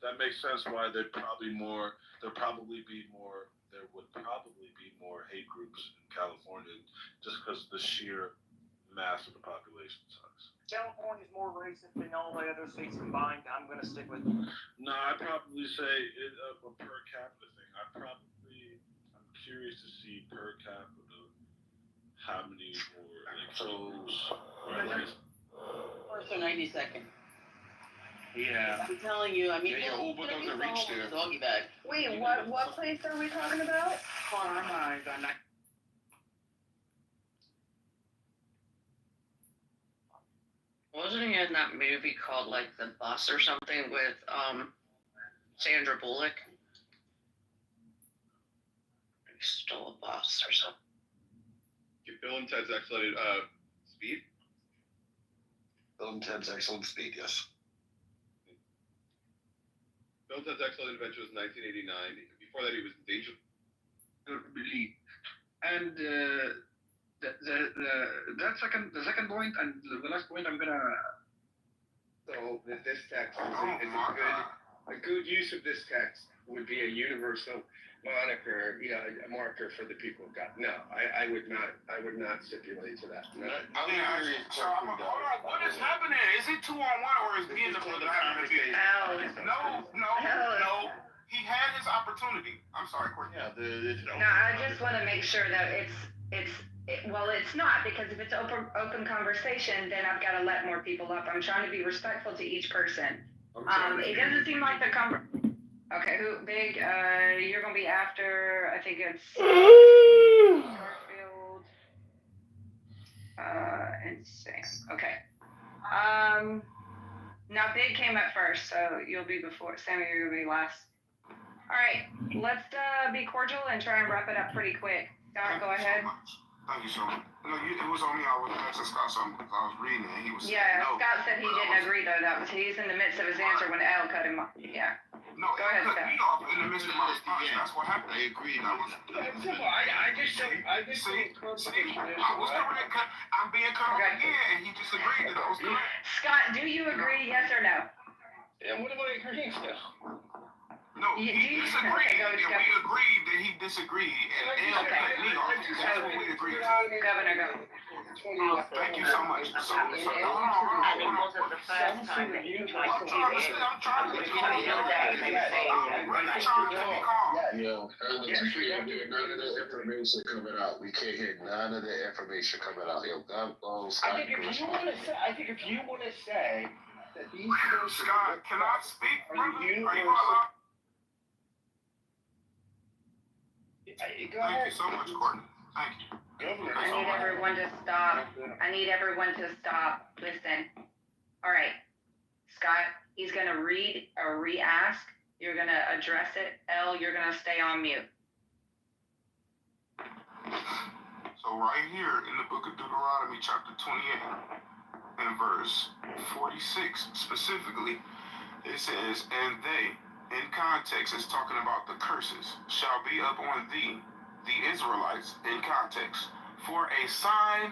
that makes sense. Why there'd probably more. There would probably be more hate groups in California, just because the sheer mass of the population size. California's more racist than all the other states combined. I'm going to stick with. No, I'd probably say a per capita thing. I'm curious to see per capita how many more like groups. Right? First or 92nd. Yeah. I'm telling you, I mean, Yeah, your Uber doesn't reach there. Doggy bag. Wait, what place are we talking about? Carmine. Wasn't he in that movie called like The Bus or something with Sandra Bullock? He stole a bus or something. Bill and Ted's Excellent Speed? Bill and Ted's Excellent Speed, yes. Bill and Ted's Excellent Adventure was 1989. Before that, he was in Danger. And the second point and the last point I'm gonna. So this text is a good use of this text would be a universal moniker, a marker for the people of God. No, I would not stipulate to that. No. So hold on, what is happening? Is it 2-on-1 or is he in the middle of having a beat? No. He had his opportunity. I'm sorry, Courtney. Yeah, No, I just want to make sure that it's not, because if it's open conversation, then I've got to let more people up. I'm trying to be respectful to each person. It doesn't seem like the okay, who big? You're gonna be after. I think it's Garfield and Sam. Okay. Now Big came up first, so you'll be before Sammy. You're gonna be last. All right, let's be cordial and try and wrap it up pretty quick. Scott, go ahead. Thank you so much. No, it was on me. I was asking Scott something because I was reading it. And he was Yeah, no. Scott said he didn't agree though. He's in the midst of his answer when Al cut him off. Yeah. No, Go ahead, it cut Scott. me off in the midst of my response. Yeah. That's what happened. I agree. That was. Simple. I just said I was correct. I'm being cut off Okay. again, and he disagreed that I was correct. Scott, do you agree? Yes or no? And what am I agreeing to? No, he disagreed, Okay, go, and Scott. we agreed that he disagreed, and Al cut me off. That's what we agreed to. Governor, go. Thank you so much. So, hold It on. wasn't the first time that you tried I'm to do trying to it. stay. I'm trying to be calm. The other day, they were saying, I'm really trying to be calm. Yo, Alex, we can't hear none of the information coming out. We can't hear none of the information coming out. Yo, I think if you want to say that these things Scott, can I speak, are brother? Are you universal. allowed? Go Thank ahead. you so much, Courtney. Thank you. Governor. I need everyone to stop. Listen. All right. Scott, he's going to read or re-ask. You're going to address it. Elle, you're going to stay on mute. So right here in the book of Deuteronomy, chapter 28, and verse 46 specifically, it says, and they, in context, is talking about the curses, shall be up on thee, the Israelites, in context, for a sign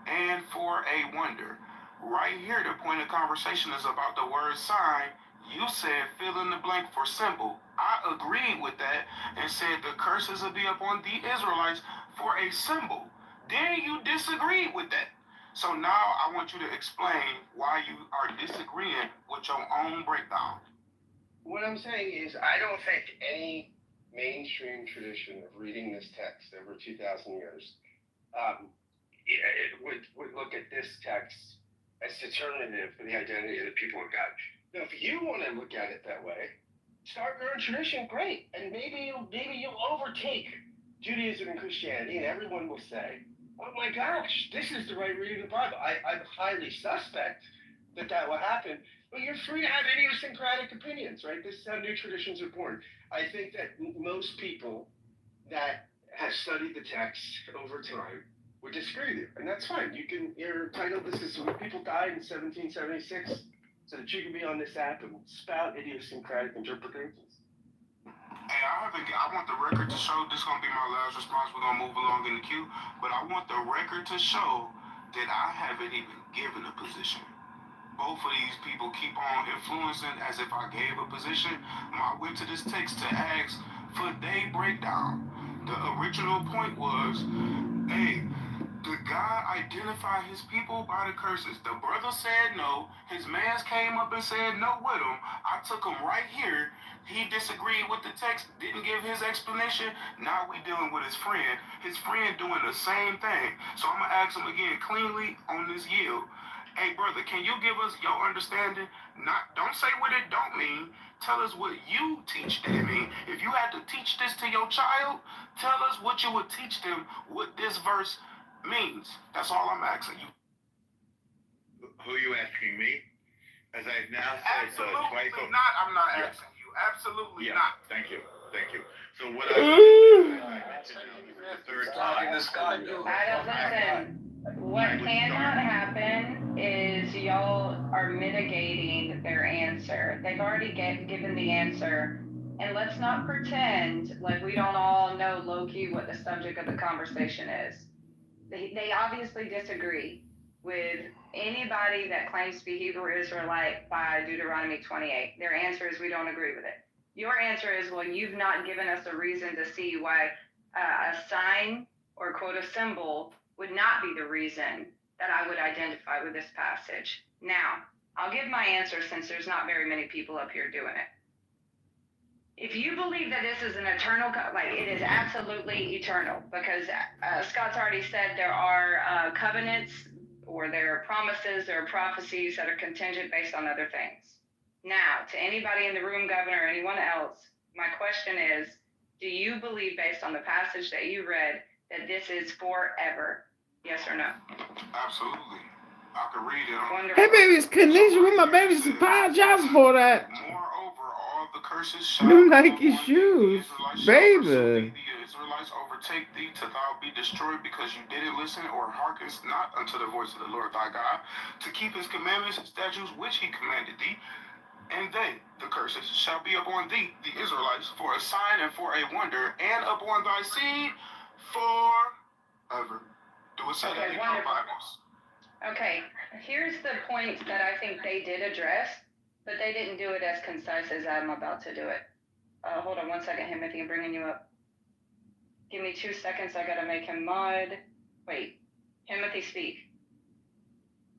and for a wonder. Right here, the point of conversation is about the word sign. You said fill in the blank for symbol. I agreed with that and said the curses will be upon the Israelites for a symbol. Then you disagreed with that. So now I want you to explain why you are disagreeing with your own breakdown. What I'm saying is, I don't think any mainstream tradition of reading this text over 2,000 years it would look at this text as determinative for the identity of the people of God. Now, if you want to look at it that way, start your own tradition, great, and maybe you'll overtake Judaism and Christianity, and everyone will say, "Oh my gosh, this is the right reading of the Bible." I'm highly suspect that will happen. But you're free to have idiosyncratic opinions, right? This is how new traditions are born. I think that most people that have studied the text over time would disagree with you, and that's fine. You're entitled. This is when people died in 1776, so that you can be on this app and spout idiosyncratic interpretations. Hey, I want the record to show, this is going to be my last response. We're going to move along in the queue. But I want the record to show that I haven't even given a position. both of these people keep on influencing as if I gave a position, I went to this text to ask for their breakdown. The original point was, hey, did God identify his people by the curses? The brother said no. His mans came up and said no with him. I took him right here. He disagreed with the text, didn't give his explanation. Now we dealing with his friend. His friend doing the same thing. So I'm going to ask him again cleanly on this yield. Hey, brother, can you give us your understanding? Don't say what it don't mean. Tell us what you teach that it mean. If you had to teach this to your child, tell us what you would teach them, what this verse means. That's all I'm asking you. Who are you asking me? As I've now said Absolutely twice over. not. I'm not Yeah. asking you. Absolutely Yeah, not. thank you. So what the third Talking time. to Scott. I don't listen. What cannot happen is y'all are mitigating their answer. They've already given the answer. And let's not pretend like we don't all know low-key what the subject of the conversation is. They obviously disagree with anybody that claims to be Hebrew Israelite by Deuteronomy 28. Their answer is we don't agree with it. Your answer is, well, you've not given us a reason to see why a sign or quote a symbol would not be the reason that I would identify with this passage. Now, I'll give my answer since there's not very many people up here doing it. If you believe that this is an eternal, like it is absolutely eternal, because Scott's already said there are covenants or there are promises, there are prophecies that are contingent based on other things. Now, to anybody in the room, Governor, or anyone else, my question is, do you believe based on the passage that you read that this is forever? Yes or no? Absolutely. I can read it. Wonderful. Hey, baby's condition with my baby's apologize for that. Moreover, all the curses New shall Nike come on thee. shoes, The Israelites shall pursue baby. thee. The Israelites overtake thee till thou be destroyed, because you didn't listen or hearken not unto the voice of the Lord thy God, to keep his commandments and statutes which he commanded thee. And they, the curses, shall be upon thee, the Israelites, for a sign and for a wonder, and upon thy seed forever. Do it say that in your Bibles? Okay, here's the point that I think they did address, but they didn't do it as concise as I'm about to do it. Hold on 1 second, Timothy, I'm bringing you up. Give me 2 seconds, I gotta make him mod. Wait, Timothy, speak.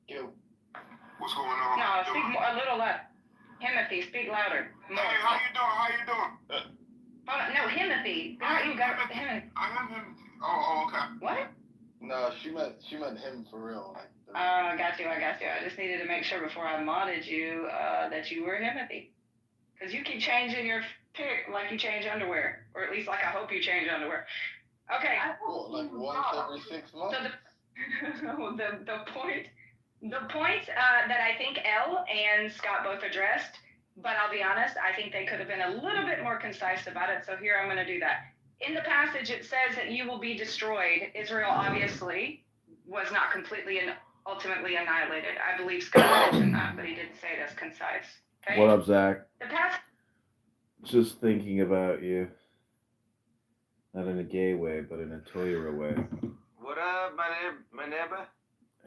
Yo. What's going on? No, speak more, a little louder. Timothy, speak louder. More. Hey, how you doing? Hold on, no, Timothy. Not you, got Timothy. I am him. Oh, okay. What? No, she meant him for real. Like, I got you. I just needed to make sure before I modded you that you were Timothy. Because you keep changing your pick like you change underwear. Or at least like I hope you change underwear. Okay. Well, like once every 6 months. So the point that I think Elle and Scott both addressed, but I'll be honest, I think they could have been a little bit more concise about it. So here I'm going to do that. In the passage, it says that you will be destroyed. Israel obviously was not completely and ultimately annihilated. I believe Scott mentioned that, but he didn't say it as concise. Okay? What up, Zach? The passage. Just thinking about you. Not in a gay way, but in a Toyota way. What up, my neighbor?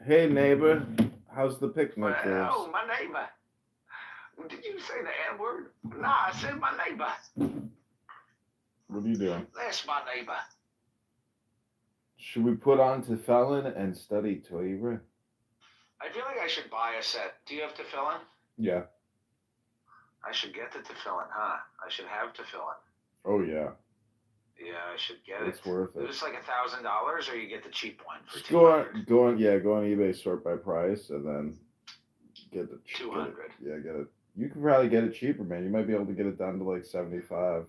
Hey, neighbor. How's the picnic, girls? Oh, my neighbor. Did you say the N-word? Nah, I said my neighbor. What are you doing? That's my neighbor. Should we put on Tefillin and study Torah? I feel like I should buy a set. Do you have tefillin? Yeah. I should get the tefillin, huh? I should have tefillin. Oh, yeah. Yeah, I should get it. It's worth it. It's like $1,000, or you get the cheap one for Just $200. go on eBay, sort by price, and then get the $200. Get it. You can probably get it cheaper, man. You might be able to get it down to like 75.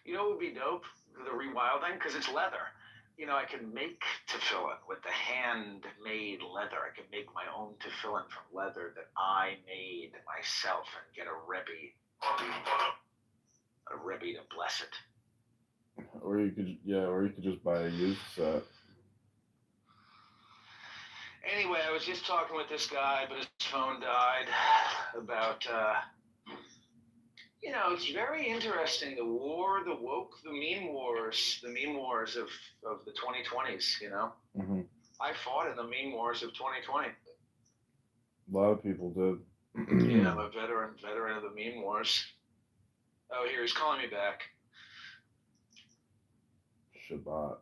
You know what would be dope? The rewilding, because it's leather. You know, I can make tefillin with the handmade leather. I can make my own tefillin from leather that I made myself and get a Rebbe to bless it. Or you could just buy a used set. Anyway, I was just talking with this guy, but his phone died about, you know, it's very interesting, the war, the woke, the meme wars of the 2020s, you know? Mm-hmm. I fought in the meme wars of 2020. A lot of people did. Yeah, I'm a veteran of the meme wars. Oh, here, he's calling me back. Shabbat.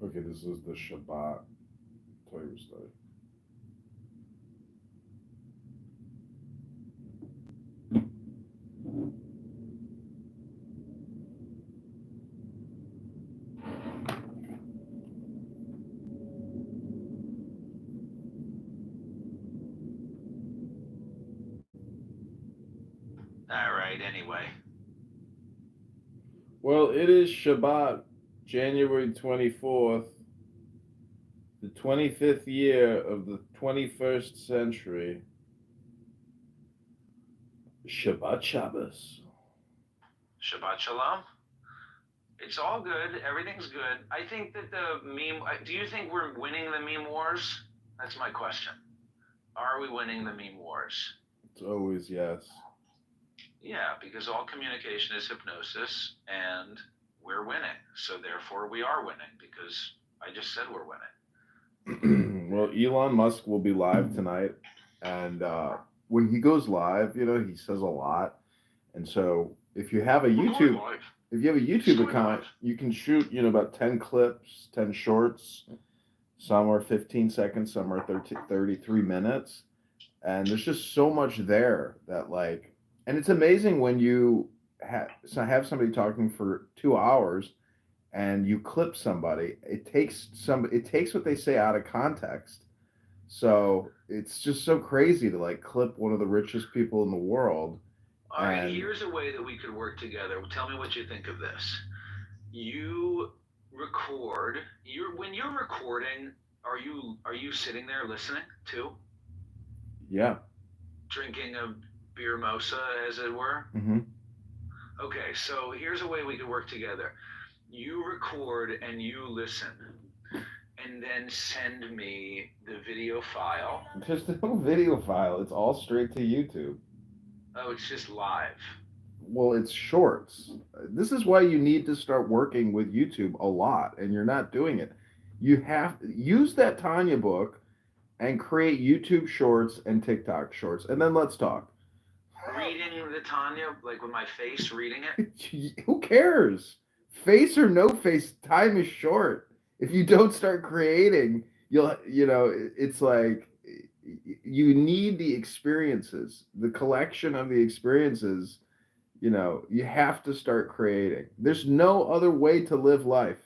Okay, this is the Shabbat Torah study. All right, anyway. Well, it is Shabbat, January 24th, the 25th year of the 21st century. Shabbat Shabbos. Shabbat Shalom. It's all good. Everything's good. I think that the meme. Do you think we're winning the meme wars? That's my question. Are we winning the meme wars? It's always yes. Yeah, because all communication is hypnosis, and we're winning. So therefore, we are winning because I just said we're winning. Well, Elon Musk will be live tonight, and when he goes live, he says a lot. And so, if you have a YouTube account, you can shoot, about 10 clips, 10 shorts. Some are 15 seconds, some are 33 minutes. And there's just so much there that, like, and it's amazing when you have somebody talking for 2 hours and you clip somebody. It takes what they say out of context. So it's just so crazy to, like, clip one of the richest people in the world. All right, here's a way that we could work together. Tell me what you think of this. You record. When you're recording, are you sitting there listening too? Yeah. Drinking a beer mosa, as it were? Mm-hmm. Okay, so here's a way we could work together. You record and you listen, and then send me the video file. There's no video file. It's all straight to YouTube. Oh, it's just live. Well, it's shorts. This is why you need to start working with YouTube a lot, and you're not doing it. You have to use that Tanya book and create YouTube shorts and TikTok shorts, and then let's talk. Reading the Tanya, like with my face, reading it? Who cares? Face or no face, time is short. If you don't start creating, it's like you need the experiences, the collection of the experiences. You have to start creating. There's no other way to live life.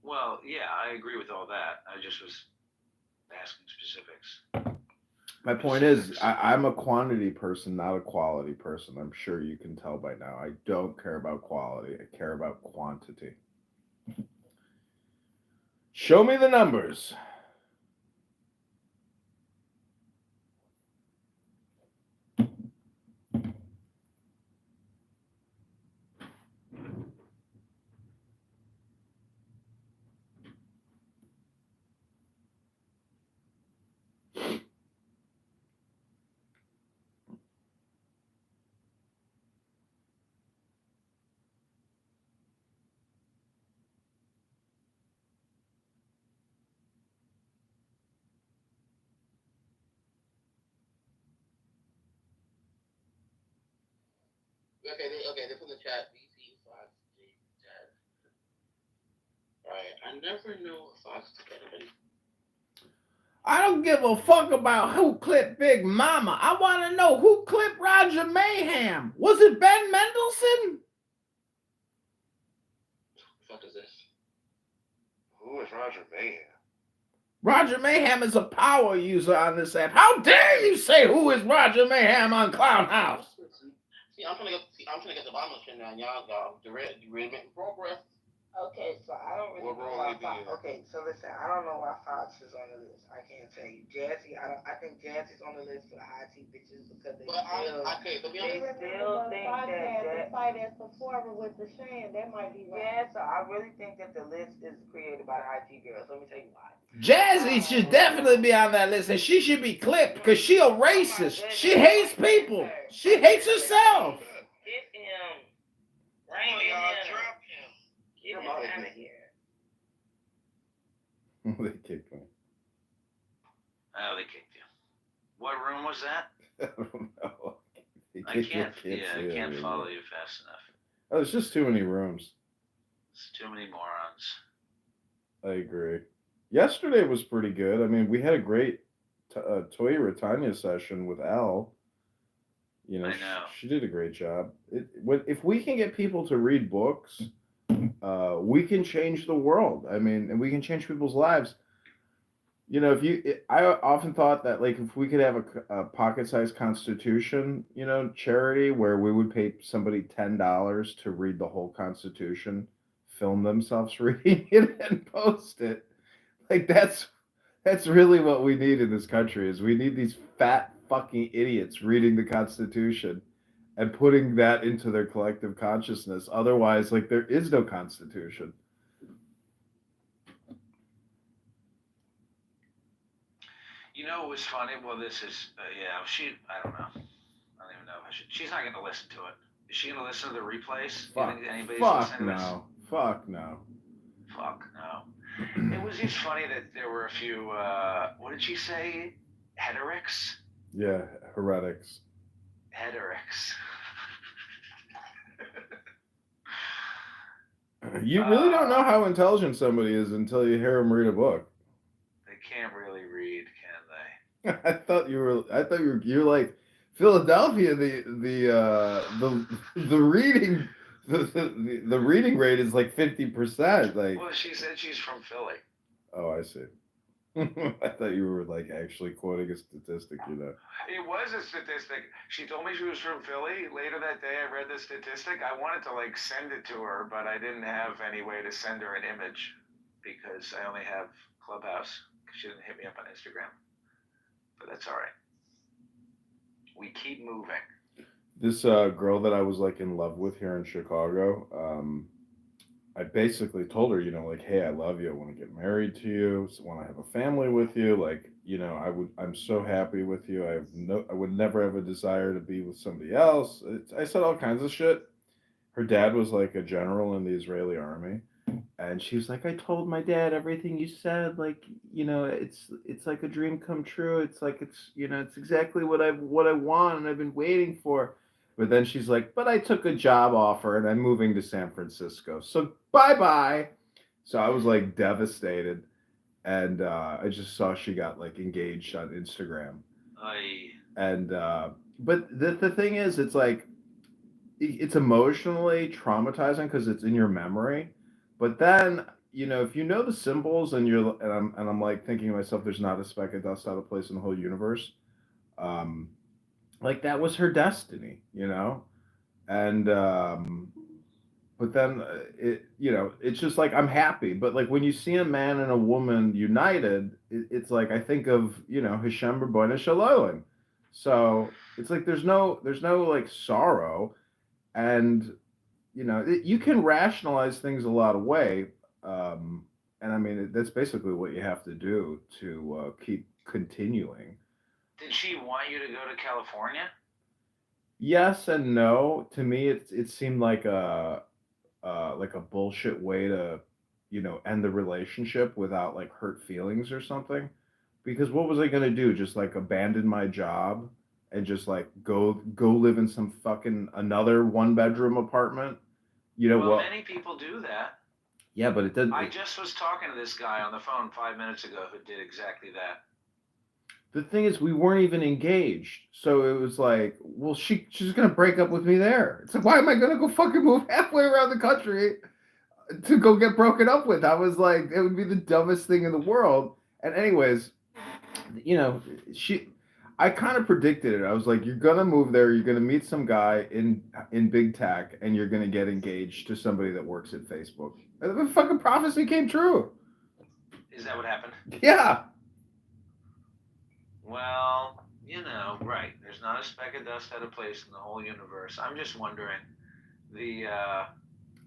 Well, yeah, I agree with all that. I just was asking specifics. My point is, I'm a quantity person, not a quality person. I'm sure you can tell by now. I don't care about quality. I care about quantity. Show me the numbers. Okay, they put in the chat, BC Fox G chat. Alright, I never knew Fox together. I don't give a fuck about who clipped Big Mama. I want to know who clipped Roger Mayhem. Was it Ben Mendelsohn? What the fuck is this? Who is Roger Mayhem? Roger Mayhem is a power user on this app. How dare you say who is Roger Mayhem on Clown House? See, I'm trying to get the bottom of the shit now, y'all. The red in progress. Okay, so I don't really What know role why they be in? Okay, so listen, I don't know why Fox is on the list. I can't tell you. Jazzy, I think Jazzy's on the list for the high tea bitches because they But still okay, to be they honest, still think that the fight at Sephora with the Shan, that might be right. yeah, so I really think that the list is created by the high tea girls. Let me tell you why. Jazzy should definitely be on that list, and she should be clipped because she a racist. She hates people. She hates herself. Get him. come on, y'all, drop him. Get him out of here. They kicked me. Oh, they kicked you. What room was that? I don't know. I can't follow you fast enough. Oh, there's just too many rooms. It's too many morons. I agree. Yesterday was pretty good. I mean, we had a great Toya Ratanya session with Al. You know, I know. She did a great job. If we can get people to read books, we can change the world. I mean, and we can change people's lives. You know, I often thought that like if we could have a pocket-sized Constitution, charity where we would pay somebody $10 to read the whole Constitution, film themselves reading it, and post it. Like that's really what we need in this country. Is we need these fat fucking idiots reading the Constitution and putting that into their collective consciousness. Otherwise, like there is no Constitution. You know what was funny? Well, this is, I don't know. I don't even know if she's not going to listen to it. Is she going to listen to the replays? Fuck no. Fuck no. Fuck no. It was just funny that there were a few, what did she say? Heterics? Yeah, heretics. Heterics. You really don't know how intelligent somebody is until you hear them read a book. They can't really read, can they? I thought you were you're like Philadelphia. The reading the reading rate is like 50%. Like, well, she said she's from Philly. Oh, I see. I thought you were like actually quoting a statistic. It was a statistic. She told me she was from Philly. Later that day, I read the statistic. I wanted to like send it to her, but I didn't have any way to send her an image because I only have Clubhouse. She didn't hit me up on Instagram. But that's all right. We keep moving. This girl that I was like in love with here in Chicago, I basically told her, like, hey, I love you. I want to get married to you. I want to have a family with you. Like, I'm so happy with you. I would never have a desire to be with somebody else. I said all kinds of shit. Her dad was like a general in the Israeli army. And she's like, I told my dad everything you said. Like, it's like a dream come true. It's like, it's exactly what I want and I've been waiting for. But then she's like, but I took a job offer and I'm moving to San Francisco. So bye-bye. So I was like devastated. And I just saw she got like engaged on Instagram. And, but the thing is, it's like, it's emotionally traumatizing because it's in your memory. But then, if you know the symbols and I'm like thinking to myself, there's not a speck of dust out of place in the whole universe. Like that was her destiny, and but then it's just like I'm happy. But like when you see a man and a woman united, it's like I think of Hashem Rabbeinu Shalom. So it's like there's no like sorrow, and you can rationalize things a lot of way, and I mean that's basically what you have to do to keep continuing. Did she want you to go to California? Yes and no. To me, it seemed like a bullshit way to, end the relationship without like hurt feelings or something. Because what was I gonna do? Just like abandon my job and just like go live in some fucking another 1-bedroom apartment? Many people do that. Yeah, but it doesn't. I just was talking to this guy on the phone 5 minutes ago who did exactly that. The thing is, we weren't even engaged, so it was like, well, she's gonna break up with me there. It's like, why am I gonna go fucking move halfway around the country to go get broken up with? I was like, it would be the dumbest thing in the world. And anyways, I kind of predicted it. I was like, you're gonna move there, you're gonna meet some guy in big tech, and you're gonna get engaged to somebody that works at Facebook. And the fucking prophecy came true. Is that what happened? Yeah. Well, you know, right. There's not a speck of dust out of place in the whole universe. I'm just wondering, the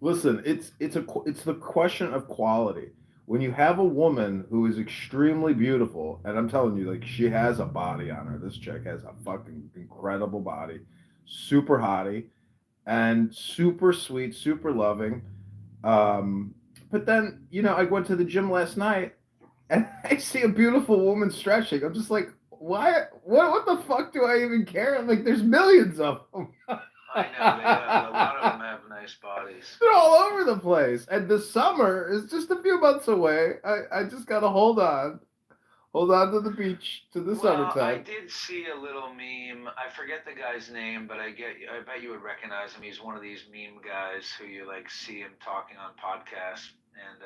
Listen, it's the question of quality. When you have a woman who is extremely beautiful, and I'm telling you, like she has a body on her. This chick has a fucking incredible body, super hottie, and super sweet, super loving. But then, I went to the gym last night and I see a beautiful woman stretching. I'm just like, why? What the fuck do I even care? Like, there's millions of them. I know they have, a lot of them have nice bodies. They're all over the place. And the summer is just a few months away. I just got to hold on. Hold on to the beach, to the Well, summertime. I did see a little meme. I forget the guy's name, but I bet you would recognize him. He's one of these meme guys who you like see him talking on podcasts. And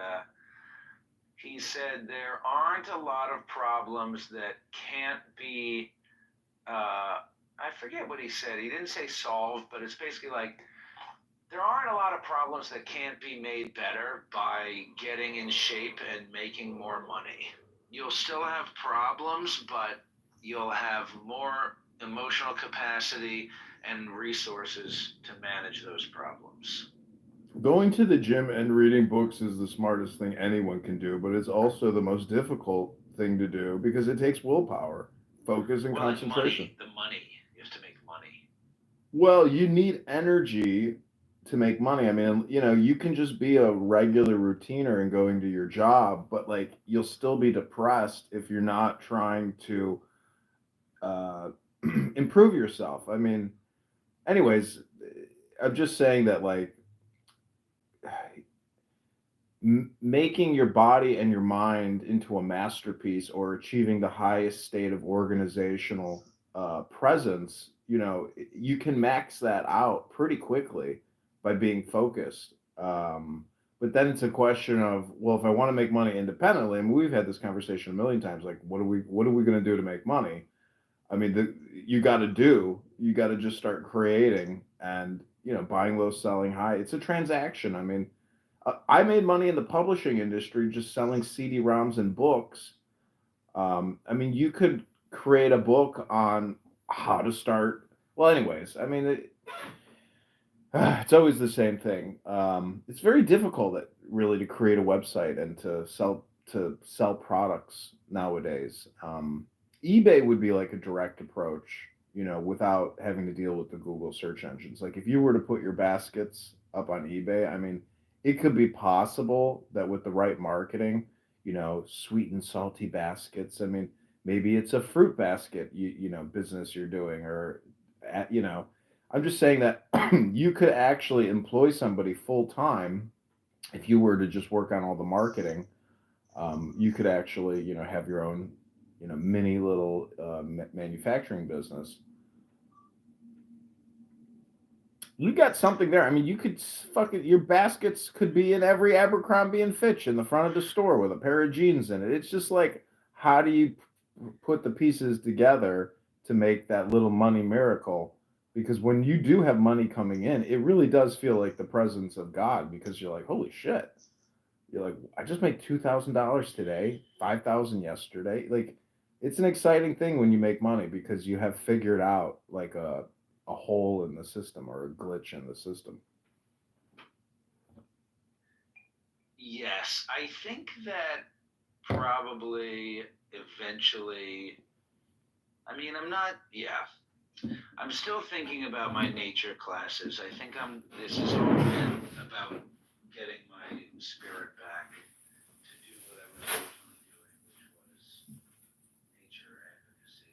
he said there aren't a lot of problems that can't be I forget what he said. He didn't say solved, but it's basically like there aren't a lot of problems that can't be made better by getting in shape and making more money. You'll still have problems, but you'll have more emotional capacity and resources to manage those problems. Going to the gym and reading books is the smartest thing anyone can do, but it's also the most difficult thing to do because it takes willpower, focus, and concentration. The money. You have to make money. Well, you need energy to make money. I mean, you can just be a regular routiner and going to your job, but like you'll still be depressed if you're not trying to uh, improve yourself. I mean, anyways, I'm just saying that like making your body and your mind into a masterpiece or achieving the highest state of organizational presence, you can max that out pretty quickly by being focused. But then it's a question of, well, if I want to make money independently, I mean, we've had this conversation a million times. Like, what are we going to do to make money? I mean, you got to just start creating and buying low, selling high. It's a transaction. I mean, I made money in the publishing industry just selling CD-ROMs and books. I mean, you could create a book on how to start. Well, anyways, I mean, it's always the same thing. It's very difficult, really, to create a website and to sell products nowadays. eBay would be like a direct approach, without having to deal with the Google search engines. Like if you were to put your baskets up on eBay, I mean, it could be possible that with the right marketing, sweet and salty baskets. I mean, maybe it's a fruit basket, business you're doing, or, I'm just saying that you could actually employ somebody full time if you were to just work on all the marketing. You could actually, have your own, mini little manufacturing business. You got something there. I mean, you could your baskets could be in every Abercrombie and Fitch in the front of the store with a pair of jeans in it. It's just like, how do you put the pieces together to make that little money miracle? Because when you do have money coming in, it really does feel like the presence of God, because you're like, holy shit. You're like, I just made $2,000 today, 5,000 yesterday. Like, it's an exciting thing when you make money because you have figured out like a hole in the system or a glitch in the system. Yes, I think that probably eventually, I mean, I'm still thinking about my nature classes. I think this has all been about getting my spirit back to do what I was originally doing, which was nature advocacy.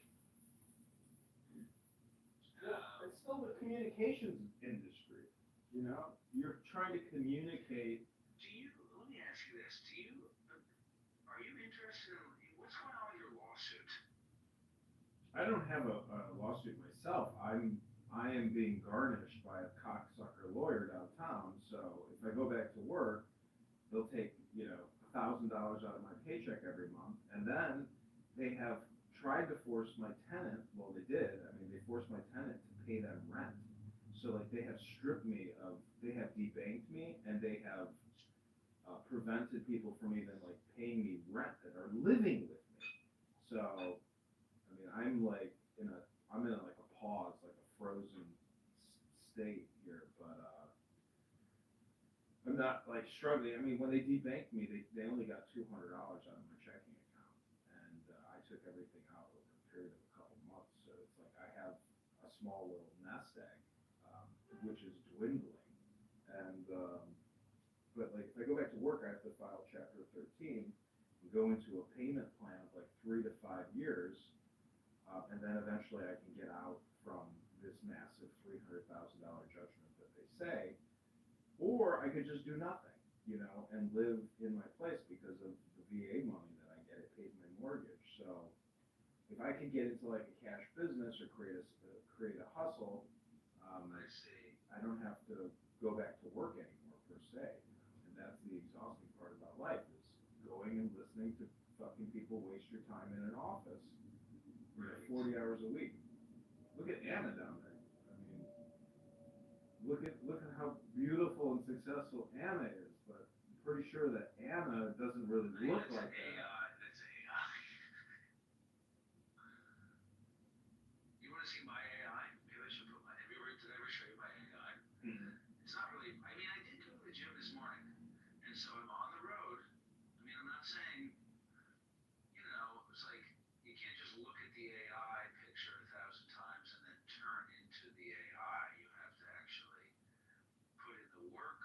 It's still the communications industry. You're trying to communicate. Let me ask you this. Are you interested in, what's going on with your lawsuit? I don't have a lawsuit myself. I am being garnished by a cocksucker lawyer downtown. So if I go back to work, they'll take $1,000 out of my paycheck every month, and then they have tried to force my tenant, well, they did, I mean, they forced my tenant to pay them rent. So like they have stripped me of, they have debanked me, and they have prevented people from even like paying me rent that are living with me. So, I mean, I'm in like a pause, like a frozen state here, but I'm not like struggling. I mean, when they debanked me, they only got $200 out of my checking account, and I took everything out over a period of a couple months. So it's like I have a small little nest egg, which is dwindling, and but like if I go back to work, I have to file Chapter 13 and go into a payment plan of like 3 to 5 years, and then eventually I can get out from this massive $300,000 judgment that they say. Or I could just do nothing, you know, and live in my place because of the VA money that I get. It pays my mortgage. So if I could get into like a cash business or create a hustle, I don't have to go back to work anymore per se. And that's the exhausting part about life is going and listening to fucking people waste your time in an office, 40 hours a week. Look at Anna down there. Look at how beautiful and successful Anna is, but I'm pretty sure that Anna doesn't really look like that. That's AI. You want to see my AI? Maybe I should put my. Did I ever show you my AI? Mm-hmm. It's not really. I mean, I did go to the gym this morning, and so I'm on the road. I mean, I'm not saying, it's like you can't just look at the AI picture 1,000 times and then turn into the AI. You have to actually put in the work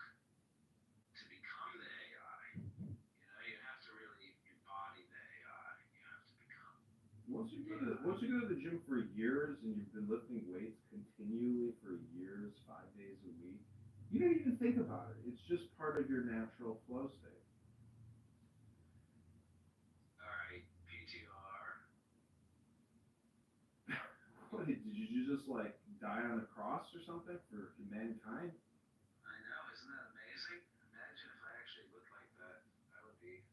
to become the AI. You have to really embody the AI. You have to become. Once you go to the gym for years and you've been lifting weights continually for years, 5 days a week, you don't even think about it. It's just part of your natural flow state. All right, PTR. What, did you just like die on a cross or something for mankind? I know, isn't that amazing? Imagine if I actually looked like that. That would be.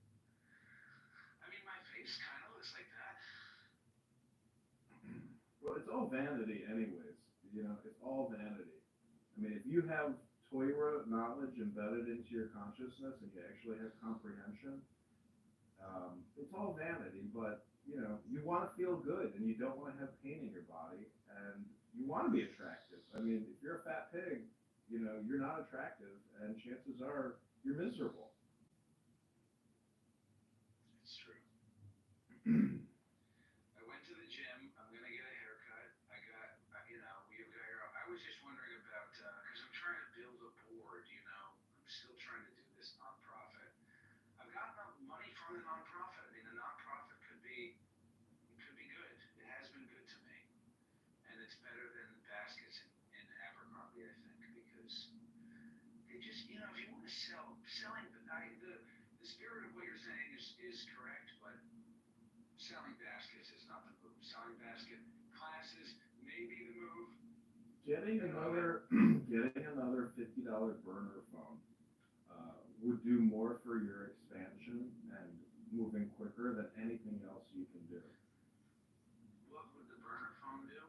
I mean, my face kind of looks like that. Well, it's all vanity anyways. It's all vanity. I mean, if you have Torah knowledge embedded into your consciousness and you actually have comprehension, it's all vanity, but you want to feel good and you don't want to have pain in your body and you want to be attractive. I mean, if you're a fat pig, you're not attractive and chances are you're miserable. It's true. I went to the gym. I'm gonna get a haircut. I was just wondering about because I'm trying to build a board. I'm still trying to do this nonprofit. I've got enough money from the nonprofit. I mean, the nonprofit could be good. It has been good to me, and it's better than baskets in Abercrombie, I think, because they just if you want to selling the spirit of what you're saying is correct, but selling baskets is not the move. Selling basket classes may be the move. Getting another $50 burner phone would do more for your expansion and moving quicker than anything else you can do. What would the burner phone do?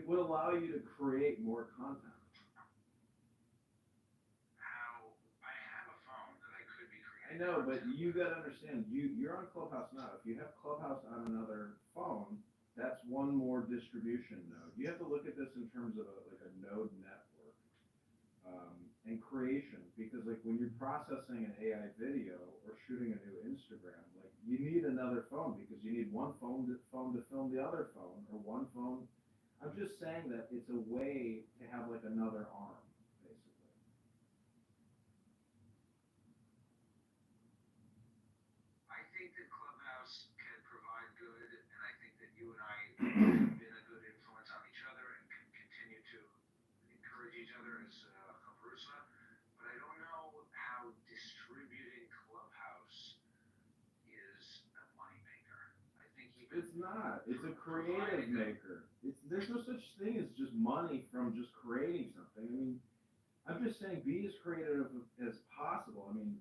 It would allow you to create more content. How? I have a phone that I could be creating. I know, but you gotta understand, you're on Clubhouse now. If you have Clubhouse on another phone, that's one more distribution node. You have to look at this in terms of a node network and creation, because like when you're processing an AI video or shooting a new Instagram, like you need another phone because you need one phone to film the other phone, or one phone. I'm just saying that it's a way to have like another arm, basically. I think that Clubhouse can provide good, and I think that you and I have been a good influence on each other and can continue to encourage each other as versa. But I don't know how distributing Clubhouse is a moneymaker. I think It's not. It's a creative maker. There's no such thing as just money from just creating something. I mean, I'm just saying be as creative as possible. I mean,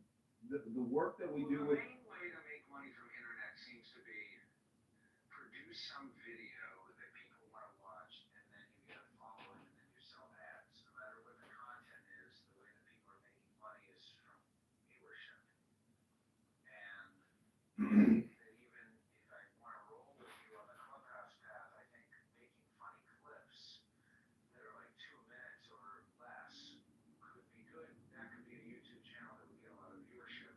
the work that we do with. The main way to make money from internet seems to be some video that people want to watch, and then you get a following, and then you sell ads. No matter what the content is, the way that people are making money is from viewership. And that even if I want to roll with you on the Clubhouse path, I think making funny clips that are like 2 minutes or less could be good. That could be a YouTube channel that would get a lot of viewership.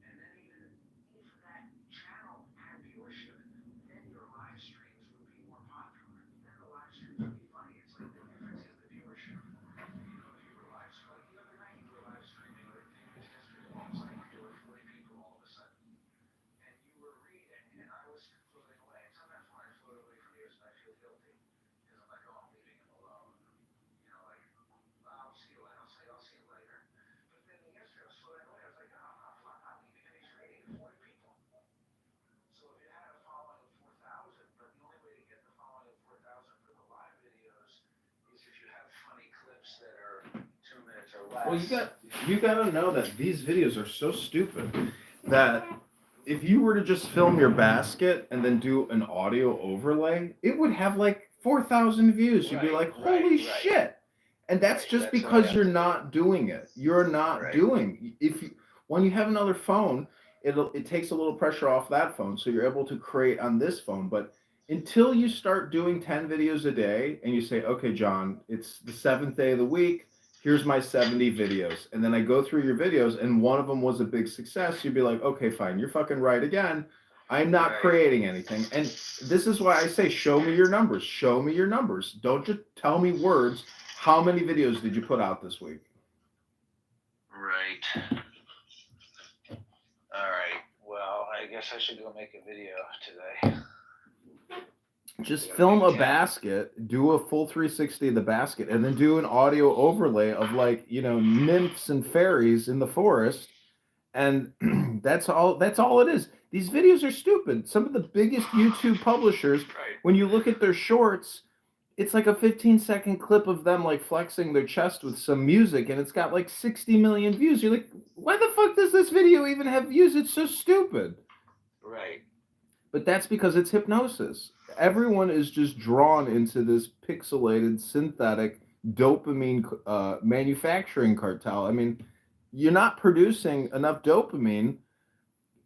And then even if that channel had viewership, then your live streams would be more popular. Then the live streams would be funny. It's like the difference is the viewership. You know, if you were live, like the other night you were live streaming like famous history balls, like there were 40 people all of a sudden. And you were reading, and I was floating away. And sometimes when I float away from you, I feel guilty. Because I'm like, oh, I'm leaving him alone. You know, like, I'll see you later. I'll see you later. But then yesterday I was floating away. I was like, oh, I'm not leaving him. He's reading to 40 people. So if it had a following of 4,000, but the only way to get the following of 4,000 for the live videos is if you have funny clips that are 2 minutes or less. Well, you got to know that these videos are so stupid that if you were to just film your basket and then do an audio overlay, it would have like 4,000 views. You'd be like, holy shit. And that's just because you're not doing it. You're not doing. When you have another phone, it takes a little pressure off that phone, so you're able to create on this phone. But until you start doing 10 videos a day and you say, okay, John, it's the 7th day of the week. Here's my 70 videos. And then I go through your videos and one of them was a big success. You'd be like, okay, fine. You're fucking right again. I'm not creating anything. And this is why I say, show me your numbers. Show me your numbers. Don't just tell me words. How many videos did you put out this week? Right. All right. Well, I guess I should go make a video today. Just film a basket, do a full 360 of the basket, and then do an audio overlay of like, nymphs and fairies in the forest. And that's all it is. These videos are stupid. Some of the biggest YouTube publishers, when you look at their shorts, it's like a 15-second clip of them like flexing their chest with some music, and it's got like 60 million views. You're like, why the fuck does this video even have views? It's so stupid. Right. But that's because it's hypnosis. Everyone is just drawn into this pixelated, synthetic dopamine manufacturing cartel. I mean, you're not producing enough dopamine,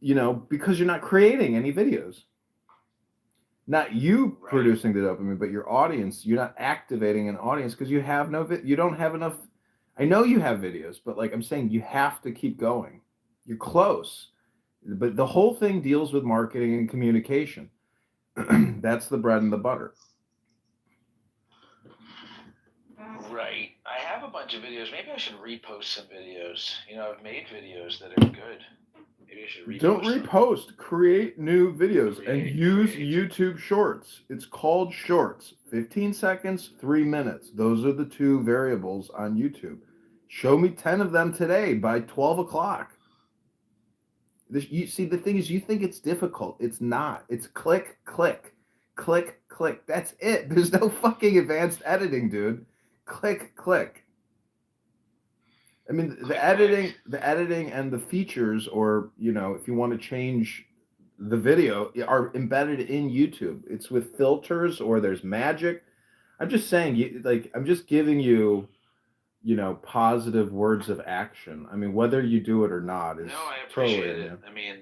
because you're not creating any videos. Not you producing the dopamine, but your audience. You're not activating an audience because you have you don't have enough. I know you have videos, but like I'm saying, you have to keep going. You're close. But the whole thing deals with marketing and communication. That's the bread and the butter. Right. I have a bunch of videos. Maybe I should repost some videos. I've made videos that are good. Maybe I should repost. Don't repost. Create new videos and use YouTube Shorts. It's called Shorts. 15 seconds, 3 minutes. Those are the two variables on YouTube. Show me 10 of them today by 12 o'clock. You see, the thing is, you think it's difficult. It's not. It's click, click, click, click. That's it. There's no fucking advanced editing, dude. Click, click. I mean, the editing and the features, or, if you want to change the video, are embedded in YouTube. It's with filters or there's magic. I'm just saying, I'm just giving you, positive words of action. I mean, whether you do it or not is I totally appreciate it. I mean,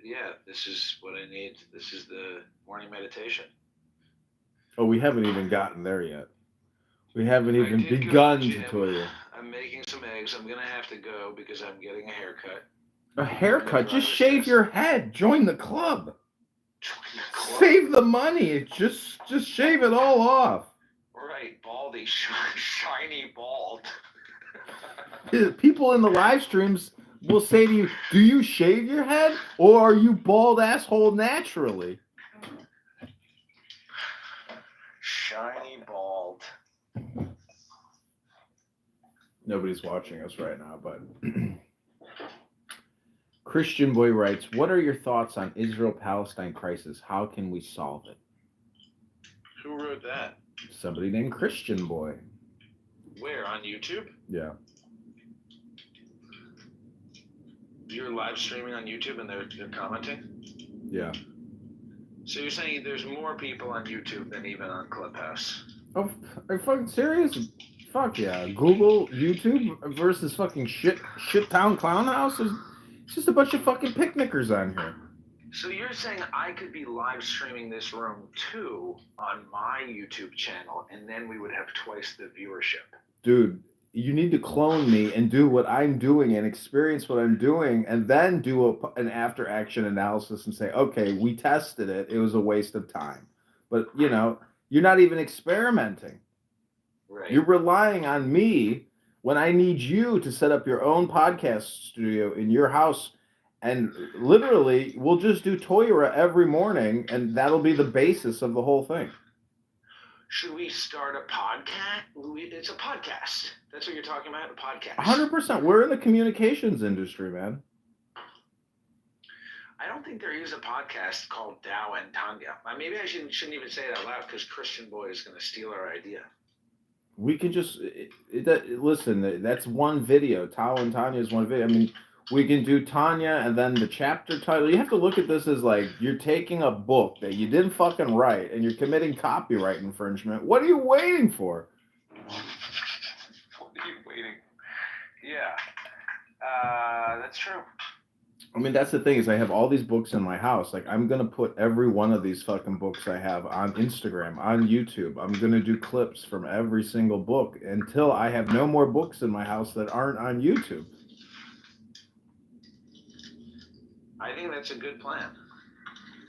yeah, this is what I need. This is the morning meditation. Oh, we haven't even gotten there yet. We haven't even begun to toy you. I'm making some eggs. I'm gonna have to go because I'm getting a haircut. A haircut? Just shave your head. Join the club. Save the money. Just shave it all off. Right, baldy, shiny bald. People in the live streams will say to you, do you shave your head or are you bald asshole naturally? Shiny bald. Nobody's watching us right now, but Christian Boy writes, what are your thoughts on Israel-Palestine crisis? How can we solve it? Who wrote that? Somebody named Christian Boy. Where, on YouTube? Yeah. You're live streaming on YouTube and they're commenting? Yeah. So you're saying there's more people on YouTube than even on Clubhouse? Oh, are you fucking serious? Fuck yeah. Google, YouTube versus fucking shit town clown house? It's just a bunch of fucking picnickers on here. So you're saying I could be live streaming this room too on my YouTube channel, and then we would have twice the viewership. Dude, you need to clone me and do what I'm doing and experience what I'm doing, and then do an after action analysis and say, okay, we tested it. It was a waste of time. But, you know, you're not even experimenting. Right. You're relying on me when I need you to set up your own podcast studio in your house. And literally, we'll just do Toyra every morning, and that'll be the basis of the whole thing. Should we start a podcast? It's a podcast. That's what you're talking about, a podcast. 100%. We're in the communications industry, man. I don't think there is a podcast called Tao and Tanya. Maybe I shouldn't even say it out loud because Christian Boy is going to steal our idea. We can just listen. That's one video. Tao and Tanya is one video. I mean, we can do Tanya and then the chapter title. You have to look at this as like you're taking a book that you didn't fucking write and you're committing copyright infringement. What are you waiting for? What are you waiting? Yeah, that's true. I mean, that's the thing is I have all these books in my house. Like, I'm going to put every one of these fucking books I have on Instagram, on YouTube. I'm going to do clips from every single book until I have no more books in my house that aren't on YouTube. I think that's a good plan.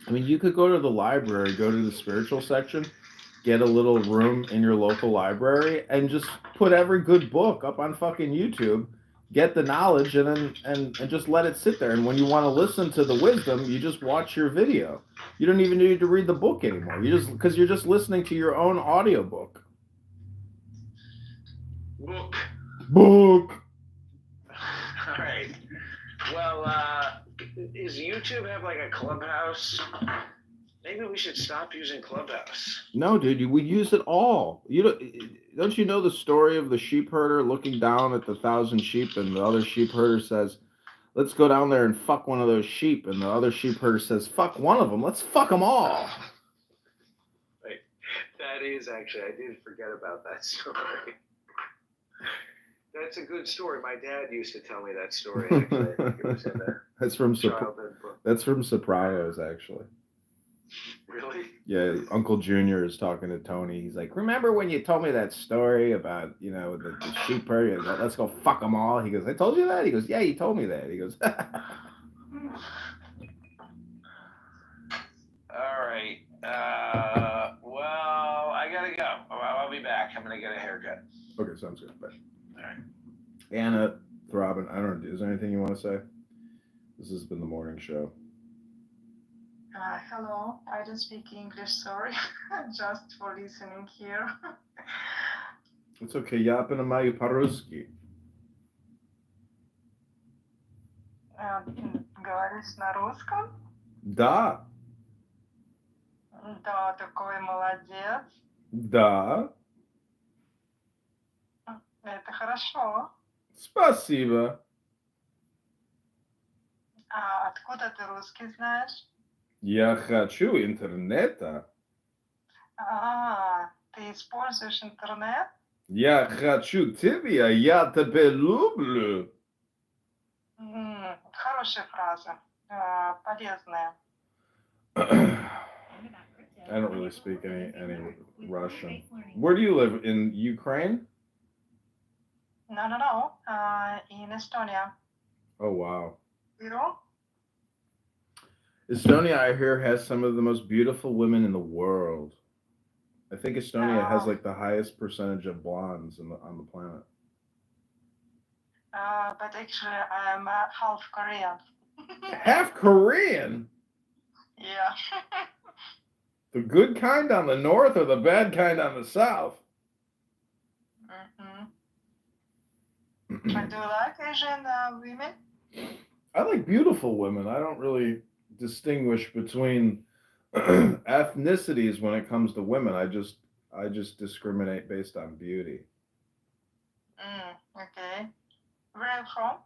I mean, you could go to the library, go to the spiritual section, get a little room in your local library, and just put every good book up on fucking YouTube. Get the knowledge and just let it sit there. And when you want to listen to the wisdom, you just watch your video. You don't even need to read the book anymore. Because you're just listening to your own audiobook. Book. All right. Well, is YouTube have like a Clubhouse? Maybe we should stop using Clubhouse. No, dude, we use it all. Don't you know the story of the sheep herder looking down at the 1,000 sheep, and the other sheep herder says, "Let's go down there and fuck one of those sheep," and the other sheep herder says, "Fuck one of them. Let's fuck them all." Right. That is actually, I did forget about that story. That's a good story. My dad used to tell me that story. Actually, I think it was in a childhood book. That's from Sopranos, actually. Really? Yeah, Uncle Junior is talking to Tony. He's like, "Remember when you told me that story about, the sheep herder? Let's go fuck them all." He goes, "I told you that?" He goes, "Yeah, you told me that." He goes, All right. Well, I gotta go. I'll be back. I'm gonna get a haircut. Okay, sounds good. Bye. All right. Anna, Robin, I don't know. Is there anything you want to say? This has been the morning show. Hello, I don't speak English, sorry, just for listening here. It's okay, я понимаю по-русски. Говоришь на русском? Да. Да, такой молодец. Да. Это хорошо. Спасибо. А откуда ты русский знаешь? Я хочу интернета. Ты используешь интернет? Я хочу тебя, я тебя люблю. Хорошая фраза, полезная. I don't really speak any Russian. Where do you live? In Ukraine? No, in Estonia. Oh, wow. You know? Estonia, I hear, has some of the most beautiful women in the world. I think Estonia has like the highest percentage of blondes on the planet. But actually, I'm half Korean. Half Korean? Yeah. The good kind on the north or the bad kind on the south? Do you like Asian women? I like beautiful women. I don't really distinguish between ethnicities when it comes to women. I just discriminate based on beauty. Okay. Where are you from?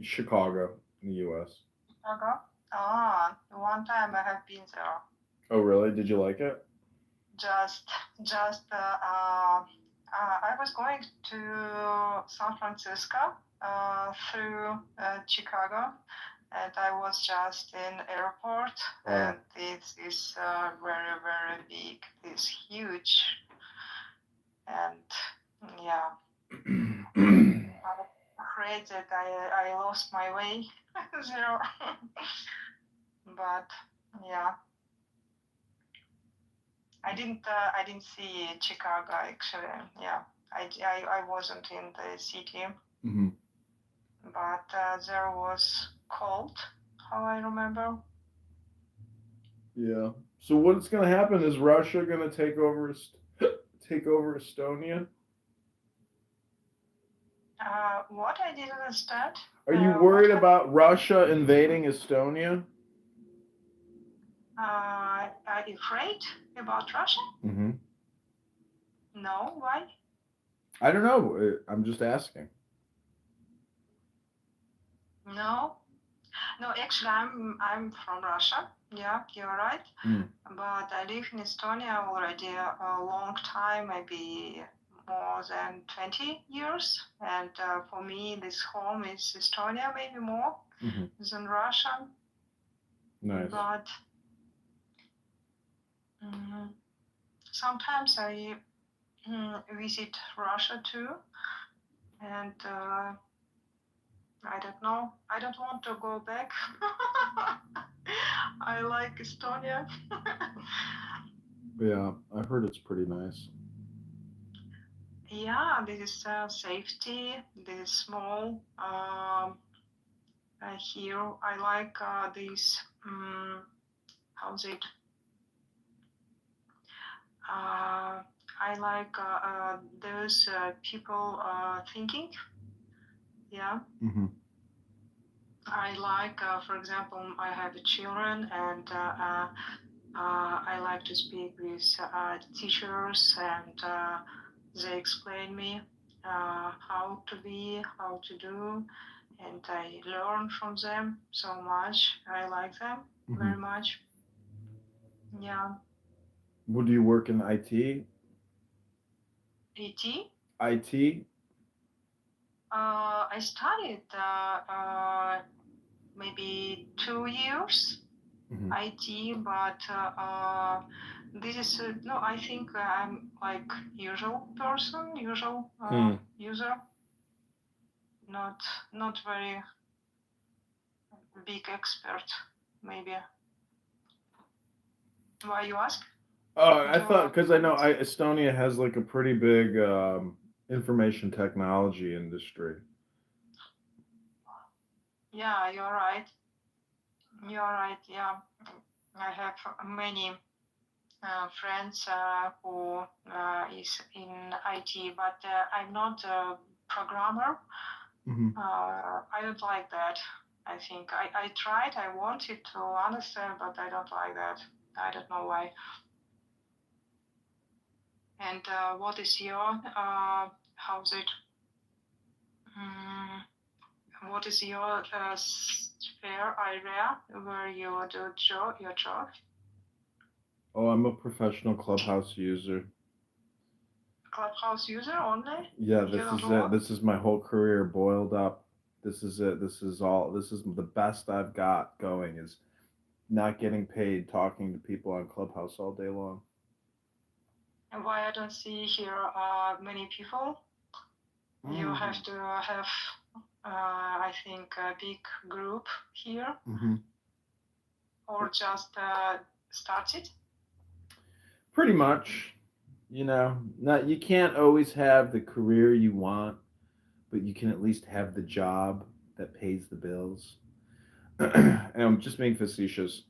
Chicago, in the U.S. Chicago? One time I have been there. Oh, really? Did you like it? Just I was going to San Francisco through Chicago, and I was just in airport, and it is very very big. It's huge, and yeah, I'm afraid that I lost my way there, but yeah. I didn't see Chicago actually. Yeah, I wasn't in the city, Mm-hmm. but there was cold. How I remember. Yeah. So what's going to happen? Is Russia going to take over Estonia? What I didn't understand. Are you worried about Russia invading Estonia? Are you afraid about Russia? Mm-hmm. No, why? I don't know. I'm just asking. No, no. Actually, I'm from Russia. Yeah, you're right. Mm. But I live in Estonia already a long time, maybe more than 20 years. And for me, this home is Estonia, maybe more than Russia. Nice. But sometimes I visit Russia too. And I don't know. I don't want to go back. I like Estonia. Yeah, I heard it's pretty nice. Yeah, this is safety. This is small. Here I like this. How's it? I like those people thinking. Yeah. Mm-hmm. I like, for example, I have children, and I like to speak with teachers, and they explain me how to be, how to do, and I learn from them so much. I like them very much. Yeah. Would you work in IT? IT? IT? I studied maybe 2 years IT, but this is no. I think I'm like usual person, usual user, not very big expert, maybe. Why you ask? I thought because I know Estonia has like a pretty big information technology industry. Yeah, you're right. You're right. Yeah, I have many friends who is in IT, but I'm not a programmer. I don't like that. I think I tried. I wanted to understand, but I don't like that. I don't know why. And what is your how's it? What is your sphere area where you do your job? Oh, I'm a professional Clubhouse user. Clubhouse user only? Yeah, this is it. This is my whole career boiled up. This is it. This is all. This is the best I've got going is not getting paid talking to people on Clubhouse all day long. And why I don't see here many people? You have to have, I think, a big group here, or just started. Pretty much, you know, not you can't always have the career you want, but you can at least have the job that pays the bills. And I'm just being facetious.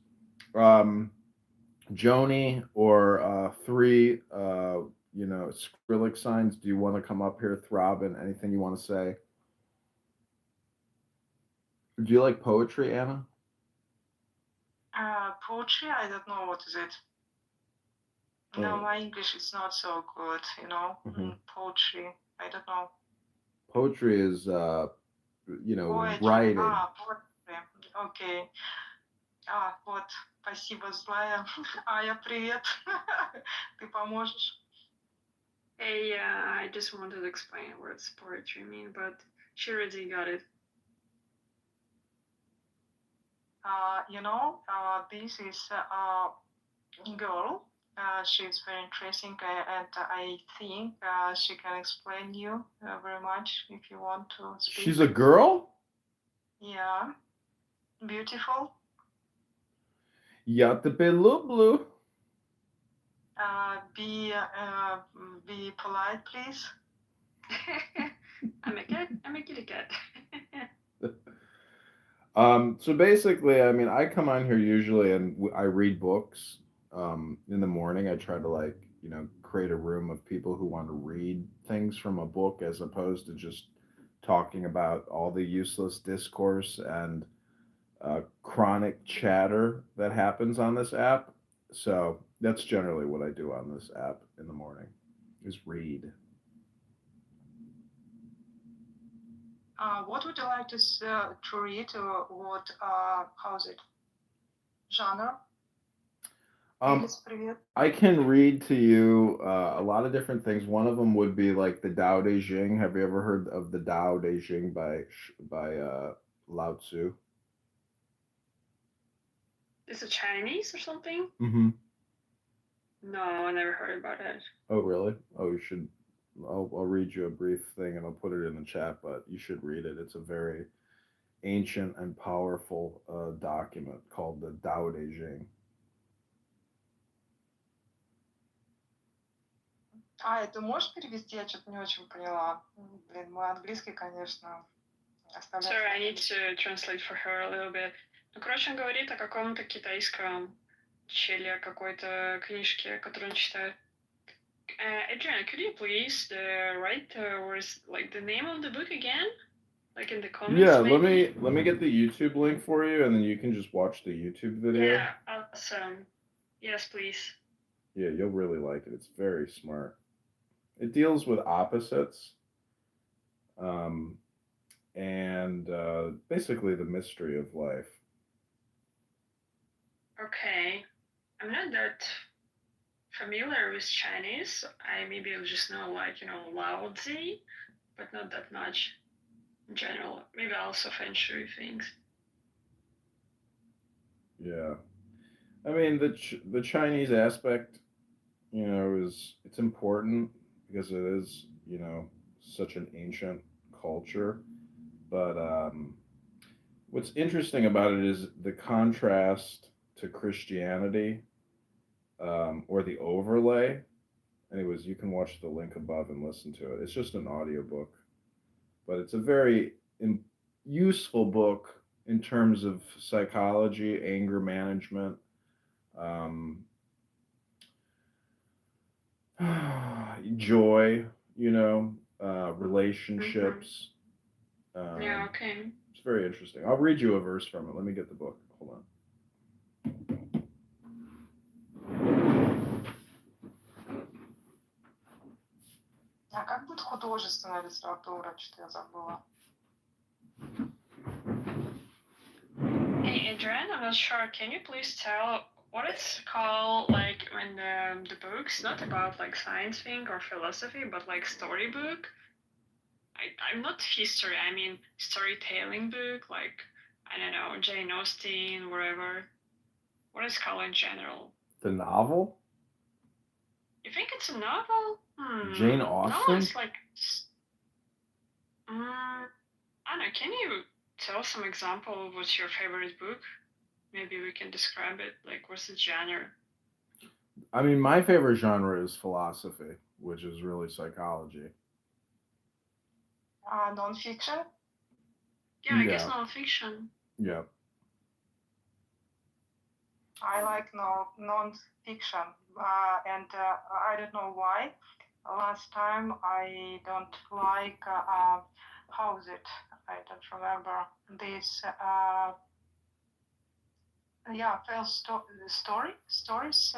Joni or three, Skrillex signs. Do you want to come up here, Throbbing? Anything you want to say? Do you like poetry, Anna? Poetry, I don't know what is it. No, my English is not so good, you know. Poetry, I don't know. Poetry is, Poetry. writing. Poetry. Okay. Вот, спасибо, злая. Ая, привет. Ты поможешь? Hey, I just wanted to explain what poetry mean, but she already got it. This is a girl. She's very interesting, and I think she can explain you very much if you want to speak. She's a girl? Yeah, beautiful. Я тебе люблю. Be polite, please. I'm a kitty cat. So basically, I mean, I come on here usually and I read books. In the morning, I try to create a room of people who want to read things from a book as opposed to just talking about all the useless discourse and chronic chatter that happens on this app. So that's generally what I do on this app in the morning is read. What would you like to read? What? How's it? Genre? I can read to you a lot of different things. One of them would be like the Tao Te Ching. Have you ever heard of the Tao Te Ching by Lao Tzu? Is it Chinese or something? Mm-hmm. No, I never heard about it. Oh, really? Oh, you should. I'll read you a brief thing and I'll put it in the chat, but you should read it. It's a very ancient and powerful document called the Tao Te Ching. Это можешь перевести? Я что-то не очень поняла. Блин, мой английский, конечно, оставляет. Sorry, I need to translate for her a little bit. Ну, короче, он говорит о каком-то китайском челе какой-то книжке, которую он читает. Adrian, could you please write the name of the book again? Like in the comments. Yeah, maybe? let me get the YouTube link for you, and then you can just watch the YouTube video. Yeah, awesome. Yes, please. Yeah, you'll really like it. It's very smart. It deals with opposites, and basically the mystery of life. Okay, I'm not that familiar with Chinese. I maybe just know Lao Tzu, but not that much in general. Maybe also Feng Shui things. Yeah, I mean the Chinese aspect, it's important because it is such an ancient culture, but what's interesting about it is the contrast to Christianity, or the overlay. Anyways, you can watch the link above and listen to it. It's just an audiobook, but it's a very useful book in terms of psychology, anger management, joy, relationships. Yeah, okay. It's very interesting. I'll read you a verse from it. Let me get the book. Hold on. А как будет художественная литература? Что-то я забыла. Hey, Adrian, I'm not sure. Can you please tell what it's called, like when the book's not about like science thing or philosophy, but like storybook? I'm not history. I mean storytelling book, like I don't know, Jane Austen, whatever. What is it called in general? The novel? You think it's a novel? Jane Austen? No, it's like. I don't know. Can you tell some example of what's your favorite book? Maybe we can describe it. Like, what's the genre? I mean, my favorite genre is philosophy, which is really psychology. Non-fiction? Yeah, I guess non-fiction. Yeah. I like non-fiction, and I don't know why. Last time I don't like, how is it? I don't remember this. Stories,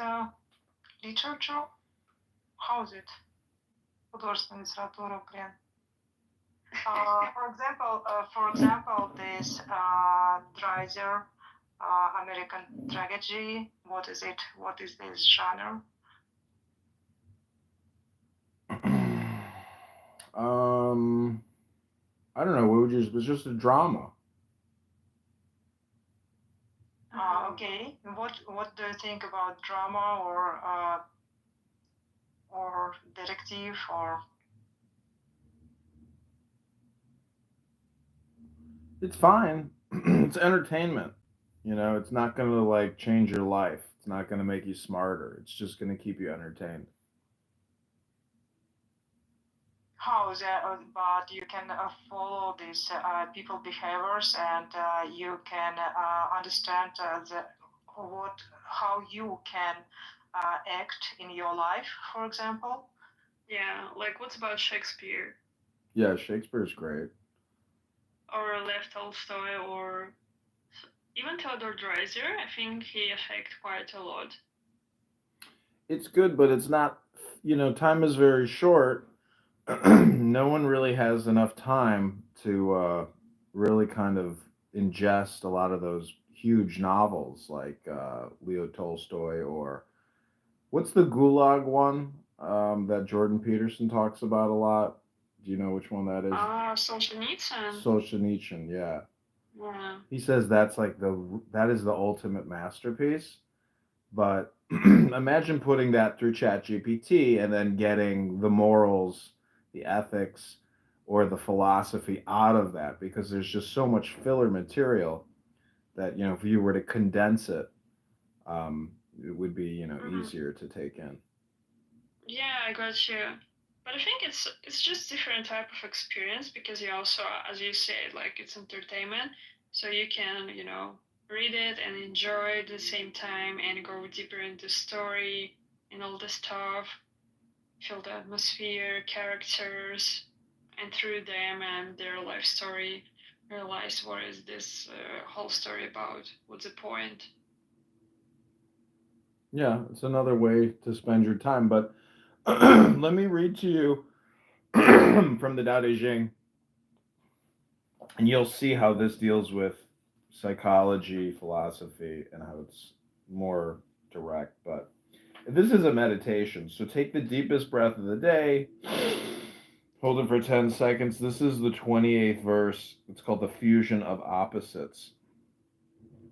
literature. How is it? Художественная литература, блин. For example, this Dreiser American tragedy? What is it? What is this genre? I don't know. It's just a drama. Okay. What do you think about drama or detective or? It's fine. It's entertainment. You know, it's not going to like change your life. It's not going to make you smarter. It's just going to keep you entertained. How that? But you can follow these people behaviors, and you can understand how you can act in your life, for example. Yeah, like what's about Shakespeare Yeah, Shakespeare's great. or Lev Tolstoy or even Theodore Dreiser? I think he affect quite a lot. It's good, but it's not, you know, time is very short. No one really has enough time to really kind of ingest a lot of those huge novels like Leo Tolstoy or what's the Gulag one that Jordan Peterson talks about a lot? Do you know which one that is? Solzhenitsyn. Solzhenitsyn, yeah. Yeah. He says that is the ultimate masterpiece. But imagine putting that through ChatGPT and then getting the morals, the ethics, or the philosophy out of that because there's just so much filler material that, you know, if you were to condense it, it would be, you know, easier to take in. Yeah, I got you. But I think it's just different type of experience because you also, as you said, like it's entertainment, so you can, you know, read it and enjoy it at the same time and go deeper into story and all the stuff, feel the atmosphere, characters, and through them and their life story, realize what is this whole story about? What's the point? Yeah, it's another way to spend your time. But let me read to you from the Tao Te Ching, and you'll see how this deals with psychology, philosophy, and how it's more direct. But this is a meditation, so take the deepest breath of the day. Hold it for 10 seconds. This is the 28th verse. It's called the fusion of opposites.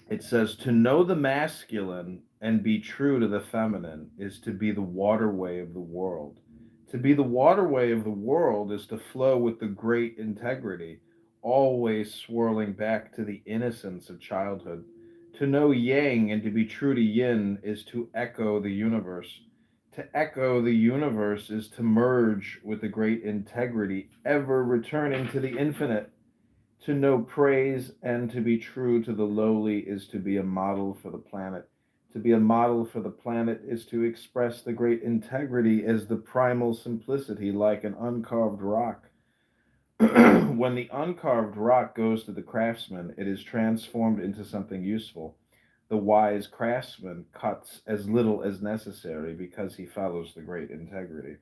It says, to know the masculine and be true to the feminine is to be the waterway of the world. To be the waterway of the world is to flow with the great integrity, always swirling back to the innocence of childhood. To know yang and to be true to yin is to echo the universe. To echo the universe is to merge with the great integrity, ever returning to the infinite. To know praise and to be true to the lowly is to be a model for the planet. To be a model for the planet is to express the great integrity as the primal simplicity, like an uncarved rock. When the uncarved rock goes to the craftsman, it is transformed into something useful. The wise craftsman cuts as little as necessary because he follows the great integrity.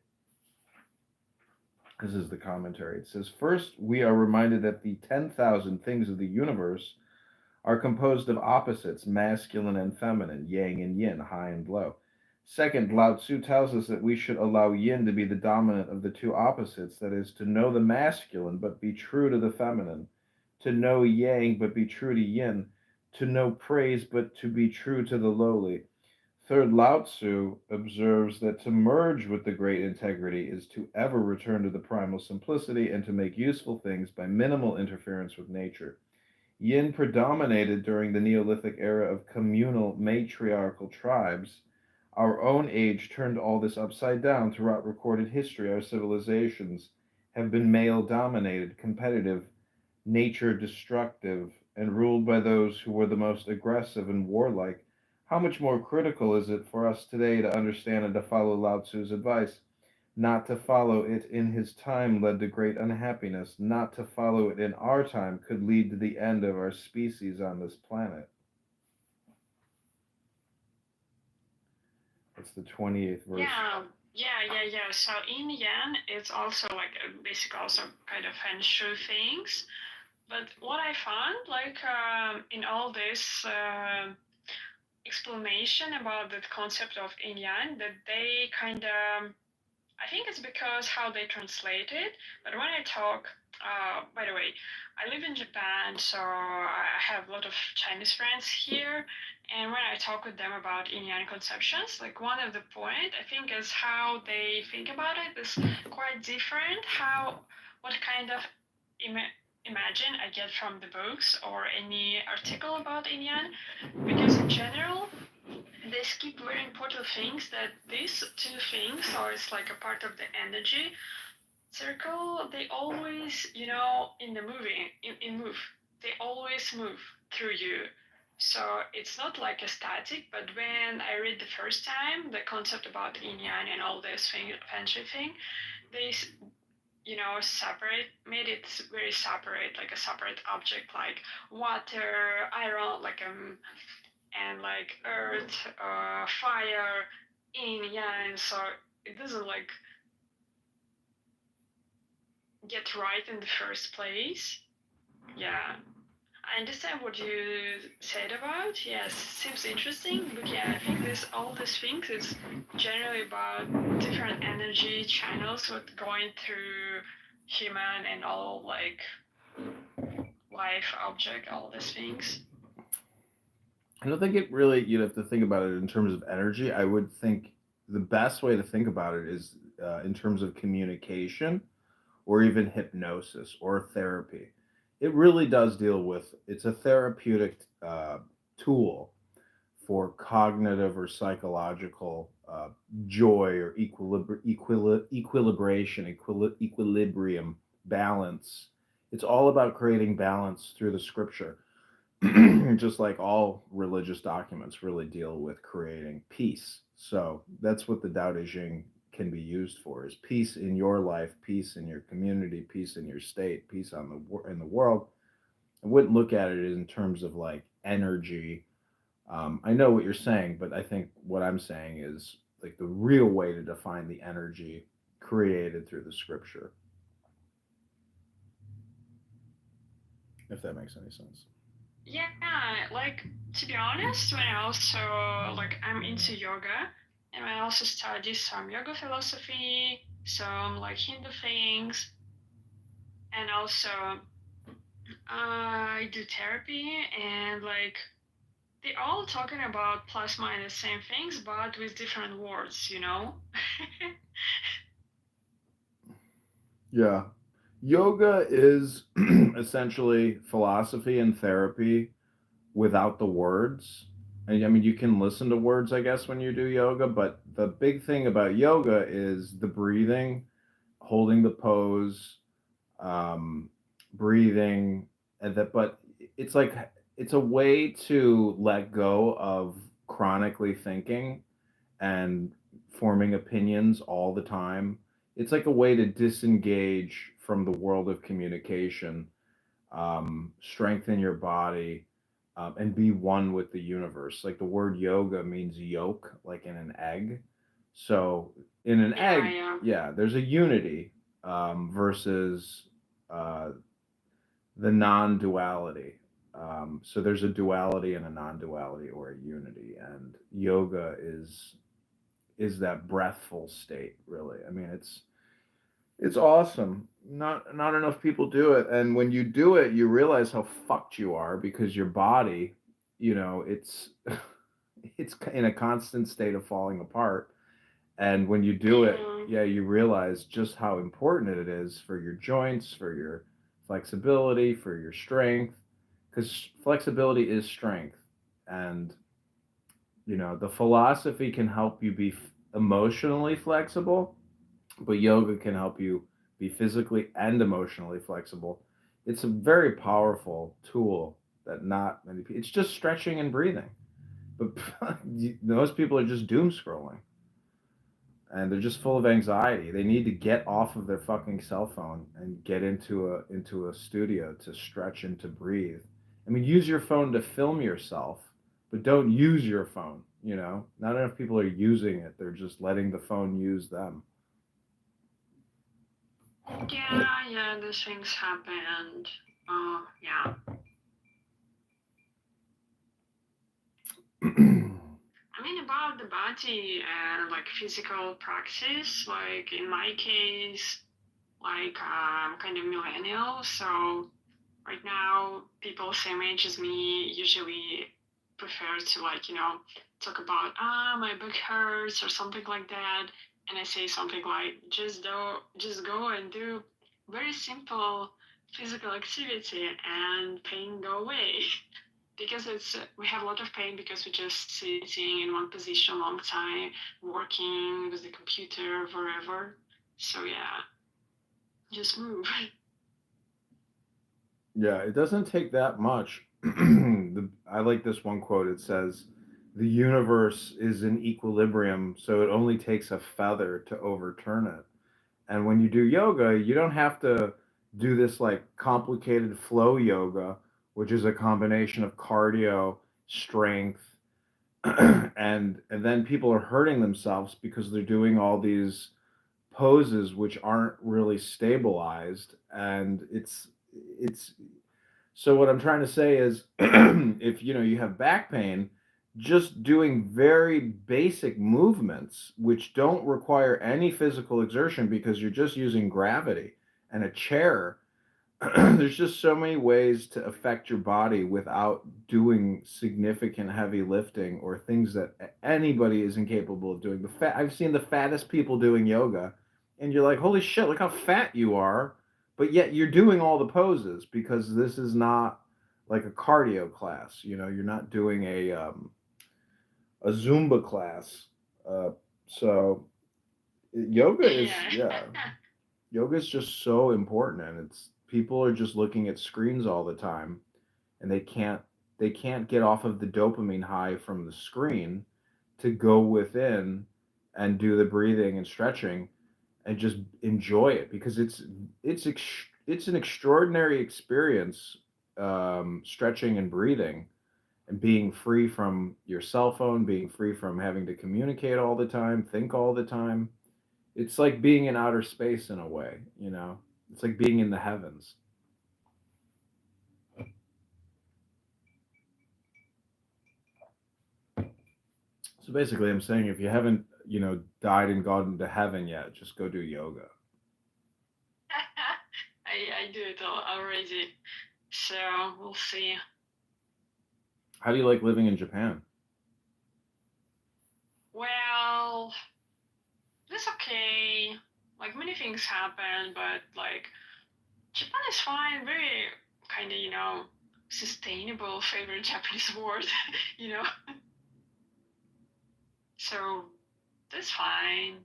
This is the commentary. It says, first, we are reminded that the 10,000 things of the universe are composed of opposites, masculine and feminine, yang and yin, high and low. Second, Lao Tzu tells us that we should allow yin to be the dominant of the two opposites, that is, to know the masculine but be true to the feminine, to know yang but be true to yin, to know praise but to be true to the lowly. Third, Lao Tzu observes that to merge with the great integrity is to ever return to the primal simplicity and to make useful things by minimal interference with nature. Yin predominated during the Neolithic era of communal matriarchal tribes. Our own age turned all this upside down. Throughout recorded history, our civilizations have been male dominated, competitive, nature destructive, and ruled by those who were the most aggressive and warlike. How much more critical is it for us today to understand and to follow Lao Tzu's advice? Not to follow it in his time led to great unhappiness. Not to follow it in our time could lead to the end of our species on this planet. That's the 28th verse. Yeah. So in Yan, it's also like a basic also kind of feng shui things. But what I found, like in all this explanation about the concept of yin yang, that they kind of, I think it's because how they translate it. But when I talk, by the way, I live in Japan, so I have a lot of Chinese friends here. And when I talk with them about yin yang conceptions, like one of the point I think is how they think about it is quite different. What kind of imagine I get from the books or any article about yin yang, because in general they skip very important things, that these two things, or it's like a part of the energy circle, they always, in the movie, in move, they always move through you. So it's not like a static, but when I read the first time the concept about yin yang and all this thing, feng shui thing, they made it very separate, like a separate object, like water, iron, like and like earth, fire, yin, yang. So it doesn't like get right in the first place. Yeah. I understand what you said about. Yes, seems interesting. But yeah, I think all these things is generally about different energy channels with going through human and all like life object, all these things. I don't think it really, you'd have to think about it in terms of energy. I would think the best way to think about it is in terms of communication or even hypnosis or therapy. It really does deal with, it's a therapeutic tool for cognitive or psychological joy or equilibrium, balance. It's all about creating balance through the scripture. Just like all religious documents really deal with creating peace. So that's what the Tao Te Ching can be used for: is peace in your life, peace in your community, peace in your state, peace in the world. I wouldn't look at it in terms of like energy. I know what you're saying, but I think what I'm saying is like the real way to define the energy created through the scripture, if that makes any sense. Yeah, like to be honest, when I also like I'm into yoga, and I also study some yoga philosophy, some like Hindu things, and also I do therapy, and like they're all talking about plus minus same things, but with different words, Yeah. Yoga is essentially philosophy and therapy without the words. And I mean, you can listen to words, I guess, when you do yoga, but the big thing about yoga is the breathing, holding the pose, um, breathing, and that. But it's like it's a way to let go of chronically thinking and forming opinions all the time. It's like a way to disengage from the world of communication, strengthen your body, and be one with the universe. Like the word yoga means yolk, like in an egg. So in an egg, yeah, there's a unity versus uh, the non-duality. So there's a duality and a non-duality, or a unity, and yoga is that breathful state. Really, I mean, it's awesome. Not enough people do it, and when you do it, you realize how fucked you are because your body, it's it's in a constant state of falling apart. And when you do it, yeah, you realize just how important it is for your joints, for your flexibility, for your strength, because flexibility is strength. And the philosophy can help you be emotionally flexible, but yoga can help you be physically and emotionally flexible. It's a very powerful tool that not many people, it's just stretching and breathing. But most people are just doom scrolling and they're just full of anxiety. They need to get off of their fucking cell phone and get into a studio to stretch and to breathe. I mean, use your phone to film yourself, but don't use your phone. Not enough people are using it. They're just letting the phone use them. Yeah, these things happened. Yeah. I mean, about the body and like physical practice, like in my case, like I'm kind of millennial, so right now people same age as me usually prefer to like, talk about my back hurts or something like that. And I say something like just go and do very simple physical activity and pain go away. Because we have a lot of pain because we're just sitting in one position a long time, working with the computer forever. So yeah, just move. Yeah, it doesn't take that much. I like this one quote. It says, "The universe is in equilibrium, so it only takes a feather to overturn it." And when you do yoga, you don't have to do this like complicated flow yoga, which is a combination of cardio, strength, and then people are hurting themselves because they're doing all these poses which aren't really stabilized, and it's so what I'm trying to say is, if you have back pain, just doing very basic movements which don't require any physical exertion because you're just using gravity and a chair. There's just so many ways to affect your body without doing significant heavy lifting or things that anybody is incapable of doing. I've seen the fattest people doing yoga, and you're like, holy shit, look how fat you are, but yet you're doing all the poses because this is not like a cardio class. You're not doing a Zumba class. Uh, so yoga is Yeah. yoga is just so important, and it's people are just looking at screens all the time, and they can't get off of the dopamine high from the screen to go within and do the breathing and stretching and just enjoy it, because it's an extraordinary experience, stretching and breathing and being free from your cell phone, being free from having to communicate all the time, think all the time. It's like being in outer space in a way. It's like being in the heavens. So basically, I'm saying if you haven't, died and gone to heaven yet, just go do yoga. I do it already. So we'll see. How do you like living in Japan? Well, it's okay. Like many things happen, but like Japan is fine. Very kind of, sustainable. Favorite Japanese word, you know. So that's fine.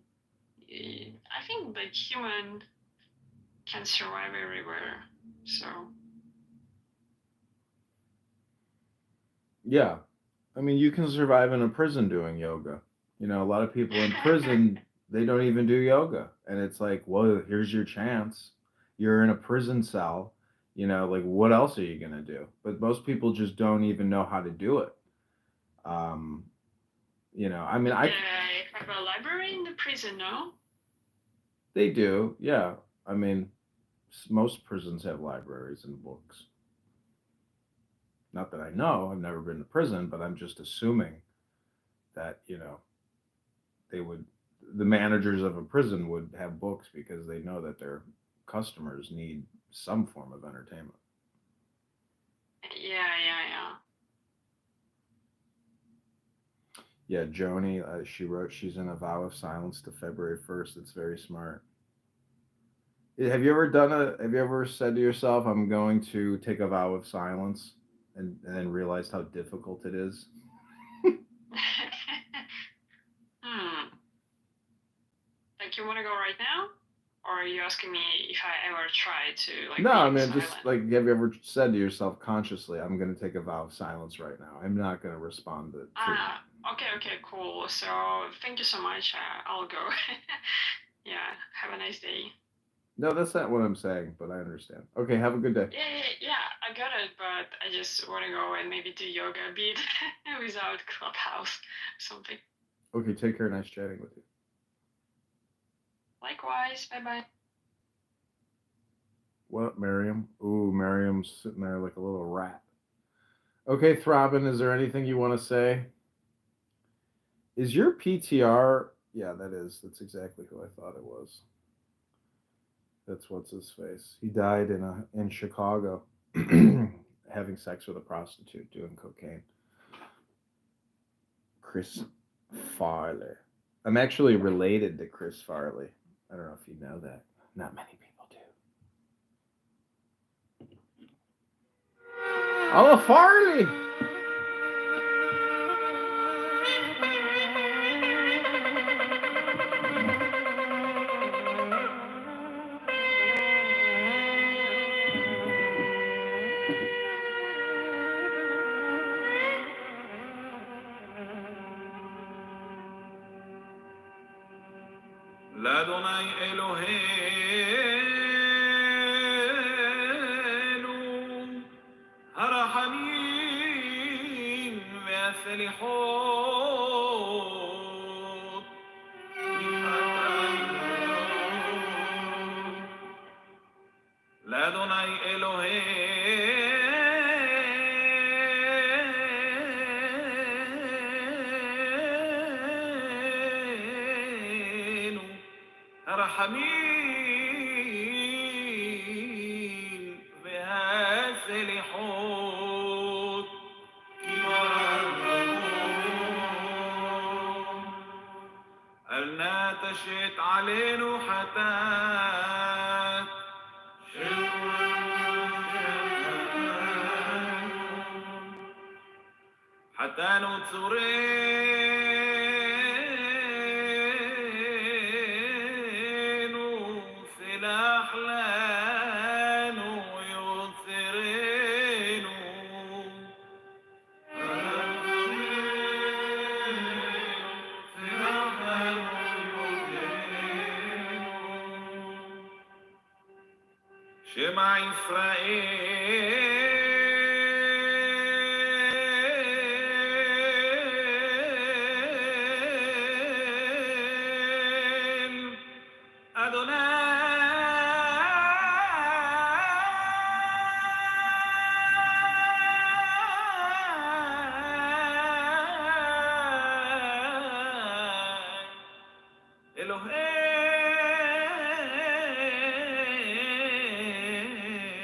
I think like human can survive everywhere. So Yeah, I mean, you can survive in a prison doing yoga. A lot of people in prison, they don't even do yoga, and it's like, well, here's your chance. You're in a prison cell. Like what else are you gonna do? But most people just don't even know how to do it. Um, I mean, they have a library in the prison, no? they do, yeah. I mean, most prisons have libraries and books. Not that I know, I've never been to prison, but I'm just assuming that, they would, the managers of a prison would have books because they know that their customers need some form of entertainment. Yeah. Yeah, Joni, she wrote she's in a vow of silence to February 1st. It's very smart. Have you ever said to yourself, I'm going to take a vow of silence, and then realized how difficult it is? Like you want to go right now? Or are you asking me if I ever try to like No, I being mean, just silent? like, have you ever said to yourself consciously, I'm going to take a vow of silence right now. I'm not going to respond to. Okay, cool. So thank you so much. I'll go. Yeah, have a nice day. No, that's not what I'm saying, but I understand. Okay, have a good day. Yeah, I got it, but I just want to go and maybe do yoga a bit without Clubhouse or something. Okay, take care. Nice chatting with you. Likewise, bye bye. What, Miriam? Ooh, Miriam's sitting there like a little rat. Okay, Throbbing, is there anything you want to say? Is your PTR? Yeah, that is. That's exactly who I thought it was. That's what's his face. He died in Chicago, having sex with a prostitute, doing cocaine. Chris Farley. I'm actually related to Chris Farley. I don't know if you know that. Not many people do. Oh, Farley! לאדוני אלוהינו הרחמים והסליחות לאדוני אלוהינו הרחמים והסליחות אל נא תשת עלינו חטאת חטאנו צורנו סלח לנו יוצרנו שמע ישראל אדוני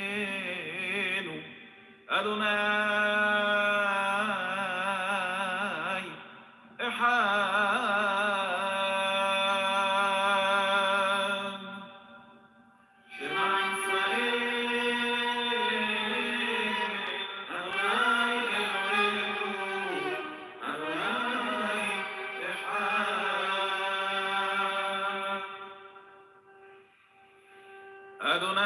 אלוהינו אדוני אחד שמע ישראל אדוני אלוהינו אדוני אחד אדוני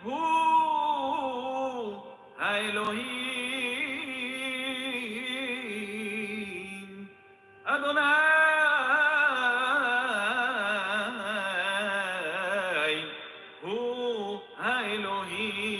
הוא האלוהים אדוני הוא האלוהים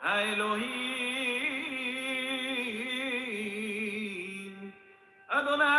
האלוהים אדוני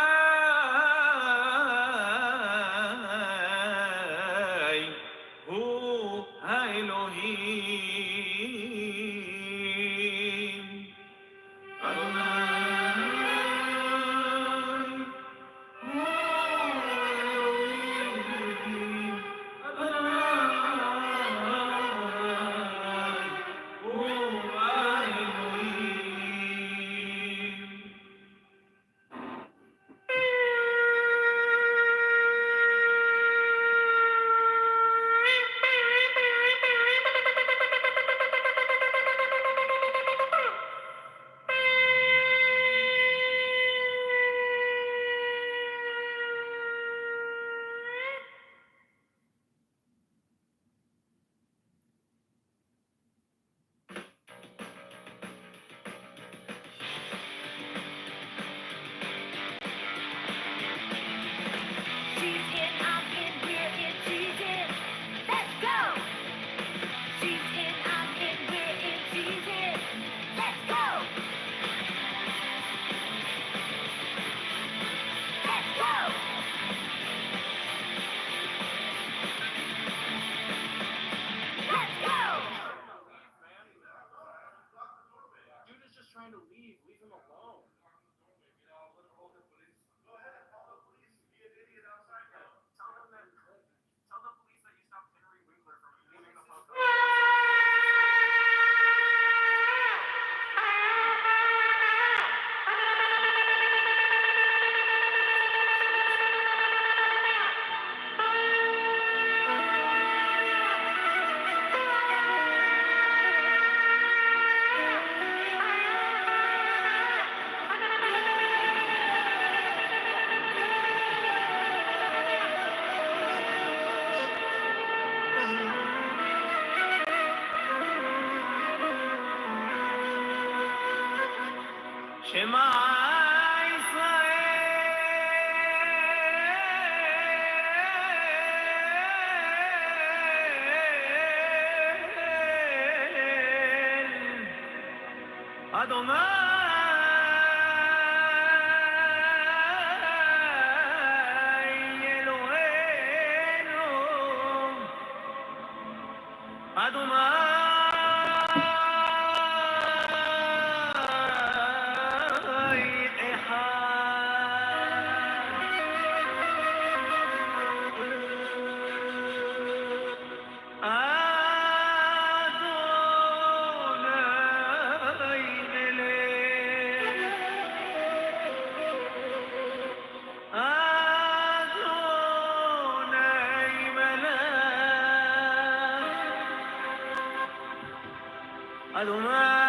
Adonai